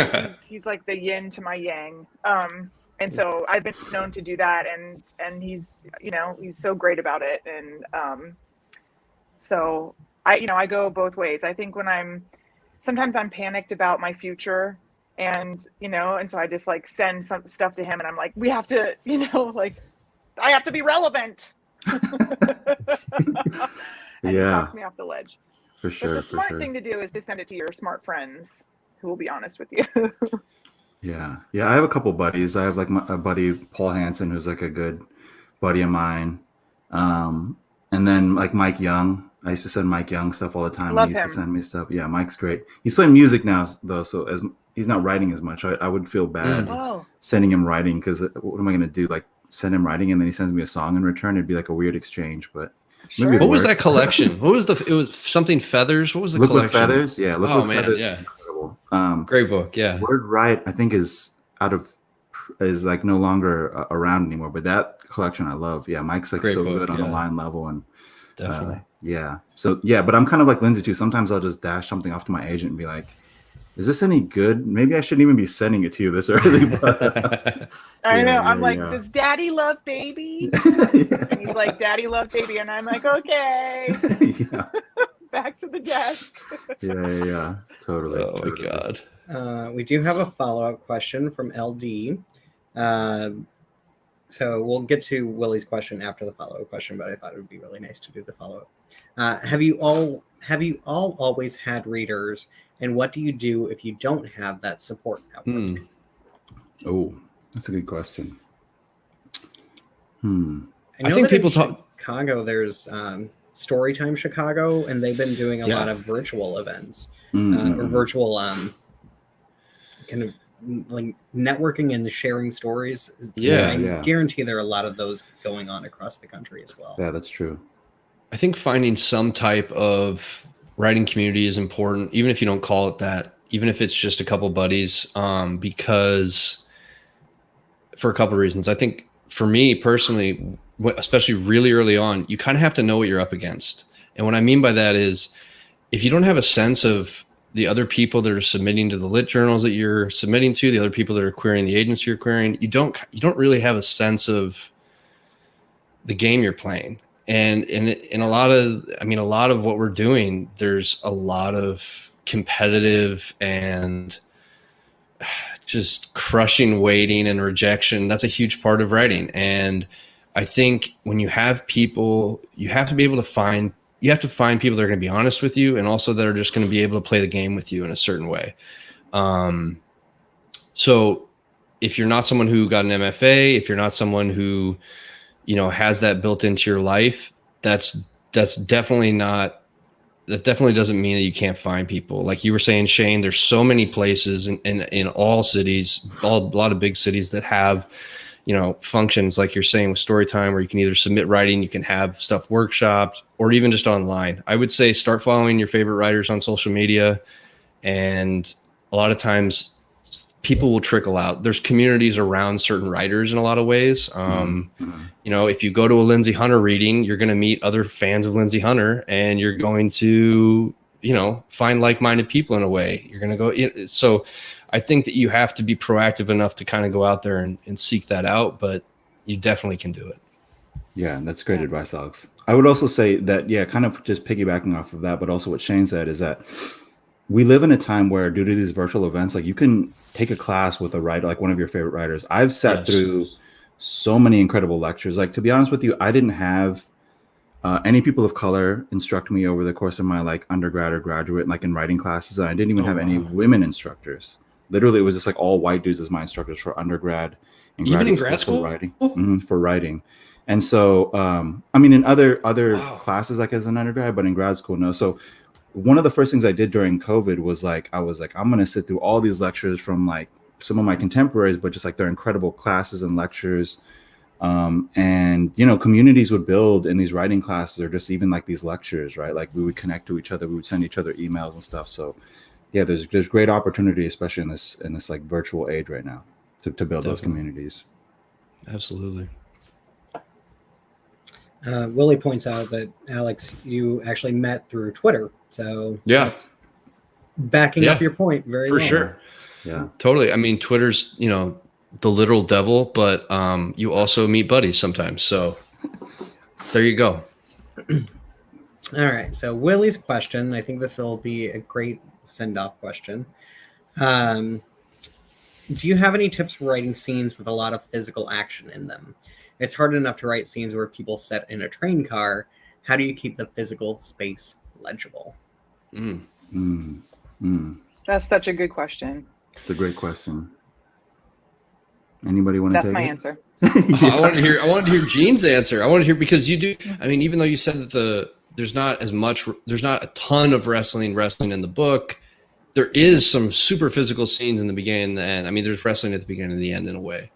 he's like the yin to my yang. And so I've been known to do that, and he's he's so great about it. And so I go both ways. I think when sometimes I'm panicked about my future, and and so I just like send some stuff to him, and I'm like, we have to, like I have to be relevant. And he talks me off the ledge. For sure. But the smart thing to do is to send it to your smart friends who will be honest with you. Yeah. I have a couple buddies. I have like a buddy, Paul Hansen, who's like a good buddy of mine. And then like Mike Young. I used to send Mike Young stuff all the time. Love He used him. to send me stuff. Yeah, Mike's great. He's playing music now though, so as he's not writing as much. I would feel bad sending him writing because what am I going to do? Like send him writing and then he sends me a song in return? It'd be like a weird exchange, but. Sure. What was that collection? It was something Feathers. What was the Look collection? With Feathers? Yeah. Look With man, Feathers. yeah. Incredible. Great book. Yeah. Word Right, I think, is out of is like no longer around anymore, but that collection I love. Yeah, Mike's like Great so book, good on yeah. a line level, and Definitely. yeah. So yeah, but I'm kind of like Lindsay too. Sometimes I'll just dash something off to my agent and be like, "Is this any good? Maybe I shouldn't even be sending it to you this early." But I know. yeah, I'm like, yeah. does Daddy love baby? Yeah. And he's like, Daddy loves baby, and I'm like, okay, Yeah, back to the desk. yeah, totally. Oh my totally. God. We do have a follow-up question from LD. So we'll get to Willie's question after the follow-up question, but I thought it would be really nice to do the follow-up. Have you all always had readers, and what do you do if you don't have that support network? Oh, that's a good question. I think that people in talk. Chicago, there's Storytime Chicago, and they've been doing a Yeah. lot of virtual events or virtual kind of like networking and sharing stories. Yeah, I guarantee there are a lot of those going on across the country as well. Yeah, that's true. I think finding some type of writing community is important, even if you don't call it that, even if it's just a couple buddies, because for a couple of reasons. I think for me personally, especially really early on, you kind of have to know what you're up against. And what I mean by that is if you don't have a sense of the other people that are submitting to the lit journals that you're submitting to, the other people that are querying the agents you're querying, you don't really have a sense of the game you're playing. And in a lot of what we're doing, there's a lot of competitive and just crushing waiting and rejection. That's a huge part of writing. And I think when you have people, you have to be able to find people that are going to be honest with you, and also that are just going to be able to play the game with you in a certain way. So if you're not someone who got an MFA, if you're not someone who, has that built into your life, that definitely doesn't mean that you can't find people. Like you were saying, Shane, there's so many places in all cities, a lot of big cities that have, functions like you're saying with Storytime, where you can either submit writing, you can have stuff workshopped, or even just online. I would say start following your favorite writers on social media. And a lot of times people will trickle out. There's communities around certain writers in a lot of ways. If you go to a Lindsay Hunter reading, you're going to meet other fans of Lindsay Hunter, and you're going to, find like-minded people in a way. You're going to go. So I think that you have to be proactive enough to kind of go out there and seek that out, but you definitely can do it. Yeah, that's great advice, Alex. I would also say that, kind of just piggybacking off of that, but also what Shane said is that we live in a time where, due to these virtual events, like you can take a class with a writer, like one of your favorite writers. I've sat through so many incredible lectures. Like, to be honest with you, I didn't have any people of color instruct me over the course of my like undergrad or graduate, like in writing classes. And I didn't even have any women instructors. Literally, it was just like all white dudes as my instructors for undergrad and even in grad school for writing. For writing. And so, in other classes, like as an undergrad, but in grad school, no. So one of the first things I did during COVID was I was like, I'm going to sit through all these lectures from like some of my contemporaries, but just like their incredible classes and lectures. And, communities would build in these writing classes, or just even like these lectures, right? Like we would connect to each other. We would send each other emails and stuff. So yeah, there's great opportunity, especially in this like virtual age right now, to build those communities. Absolutely. Willie points out that, Alex, you actually met through Twitter. So that's backing up your point very well. For sure. Yeah, totally. I mean, Twitter's, the literal devil, but you also meet buddies sometimes. So there you go. All right. So Willie's question, I think this will be a great send-off question. Do you have any tips for writing scenes with a lot of physical action in them? It's hard enough to write scenes where people sit in a train car. How do you keep the physical space legible? That's such a good question. It's a great question. Anybody want to take it? That's my answer. I wanted to hear Jean's answer. I want to hear, because you do. I mean, even though you said that there's not a ton of wrestling in the book, there is some super physical scenes in the beginning and the end. I mean, there's wrestling at the beginning and the end in a way.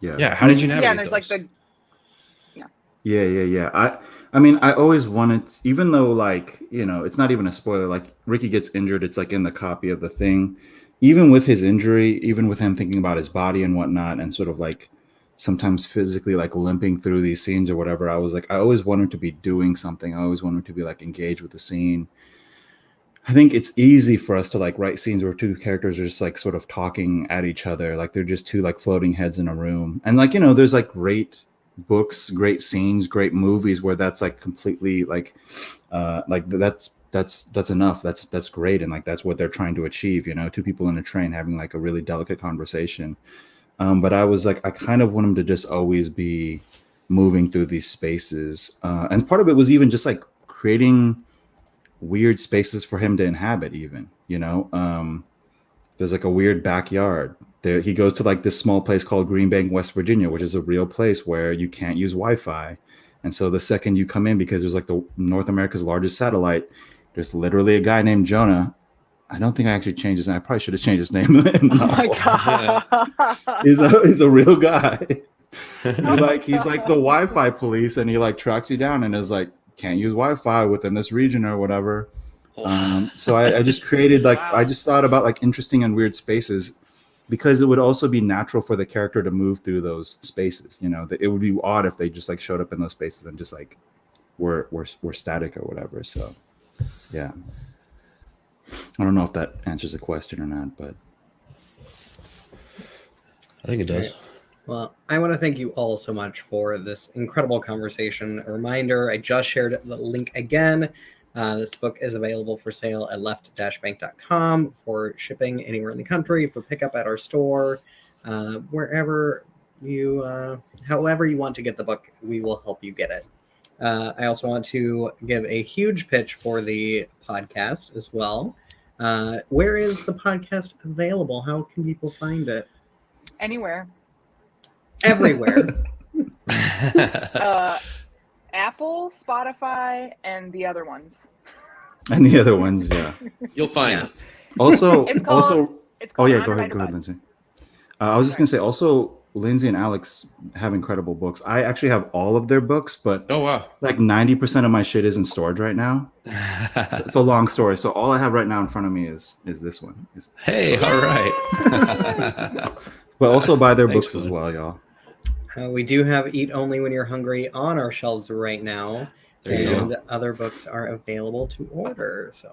Yeah. How did you navigate? Yeah, and there's those? like Yeah. I always wanted, even though like, it's not even a spoiler, like Ricky gets injured. It's like in the copy of the thing. even with his injury, even with him thinking about his body and whatnot, and sort of like sometimes physically like limping through these scenes or whatever, I was like, I always want him to be doing something. I always want him to be like engaged with the scene. I think it's easy for us to like write scenes where two characters are just like sort of talking at each other, like they're just two like floating heads in a room. And like, you know, there's like great books, great scenes, great movies where that's like completely like that's enough. That's great. And like that's what they're trying to achieve, you know, two people in a train having like a really delicate conversation. But I was like, I kind of want him to just always be moving through these spaces. And part of it was even just like creating weird spaces for him to inhabit, even, you know. There's like a weird backyard there. He goes to like this small place called Green Bank, West Virginia, which is a real place where you can't use Wi-Fi. And so the second you come in, because there's like the North America's largest satellite, there's literally a guy named Jonah. I don't think I actually changed his name. I probably should have changed his name. Oh my God. He's a real guy. He's like the Wi-Fi police, and he like tracks you down and is like, can't use Wi-Fi within this region or whatever. So I just created like, Wow. I just thought about like interesting and weird spaces, because it would also be natural for the character to move through those spaces. You know, it would be odd if they just like showed up in those spaces and just like were static or whatever. So yeah, I don't know if that answers the question or not, but I think it does. Well, I want to thank you all so much for this incredible conversation. A reminder, I just shared the link again. This book is available for sale at left-bank.com for shipping anywhere in the country, for pickup at our store, wherever you, however you want to get the book, we will help you get it. I also want to give a huge pitch for the podcast as well. Where is the podcast available? How can people find it? Anywhere. Everywhere. Apple, Spotify, and the other ones. and the other ones, yeah. You'll find Yeah. it. Also, It's called oh yeah, go Untitled ahead, Lindsay. I was just gonna say, also, Lindsay and Alex have incredible books. I actually have all of their books, but Oh wow. like 90% of my shit is in storage right now. It's a long story. So all I have right now in front of me is this one. Hey, all right. But also buy their Thanks, books as man. well, y'all. We do have Eat Only When You're Hungry on our shelves right now. There you And go. other books are available to order. So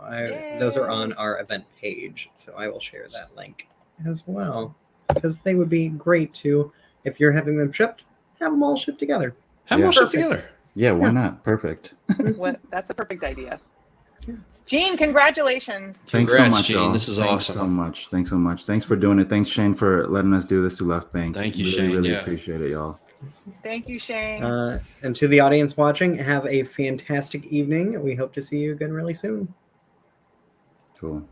those are on our event page. So I will share that link as well, because they would be great to, if you're having them shipped, have them all shipped together. Have them all shipped together. Yeah, why not? Perfect. That's a perfect idea. Gene, congratulations. Thanks so Congrats, much, Gene. y'all. This is Thanks awesome. so much. Thanks so much. Thanks for doing it. Thanks, Shane, for letting us do this to Left Bank. Thank you, really, Shane. Really Yeah. appreciate it, y'all. Thank you, Shane. And to the audience watching, have a fantastic evening. We hope to see you again really soon. Cool.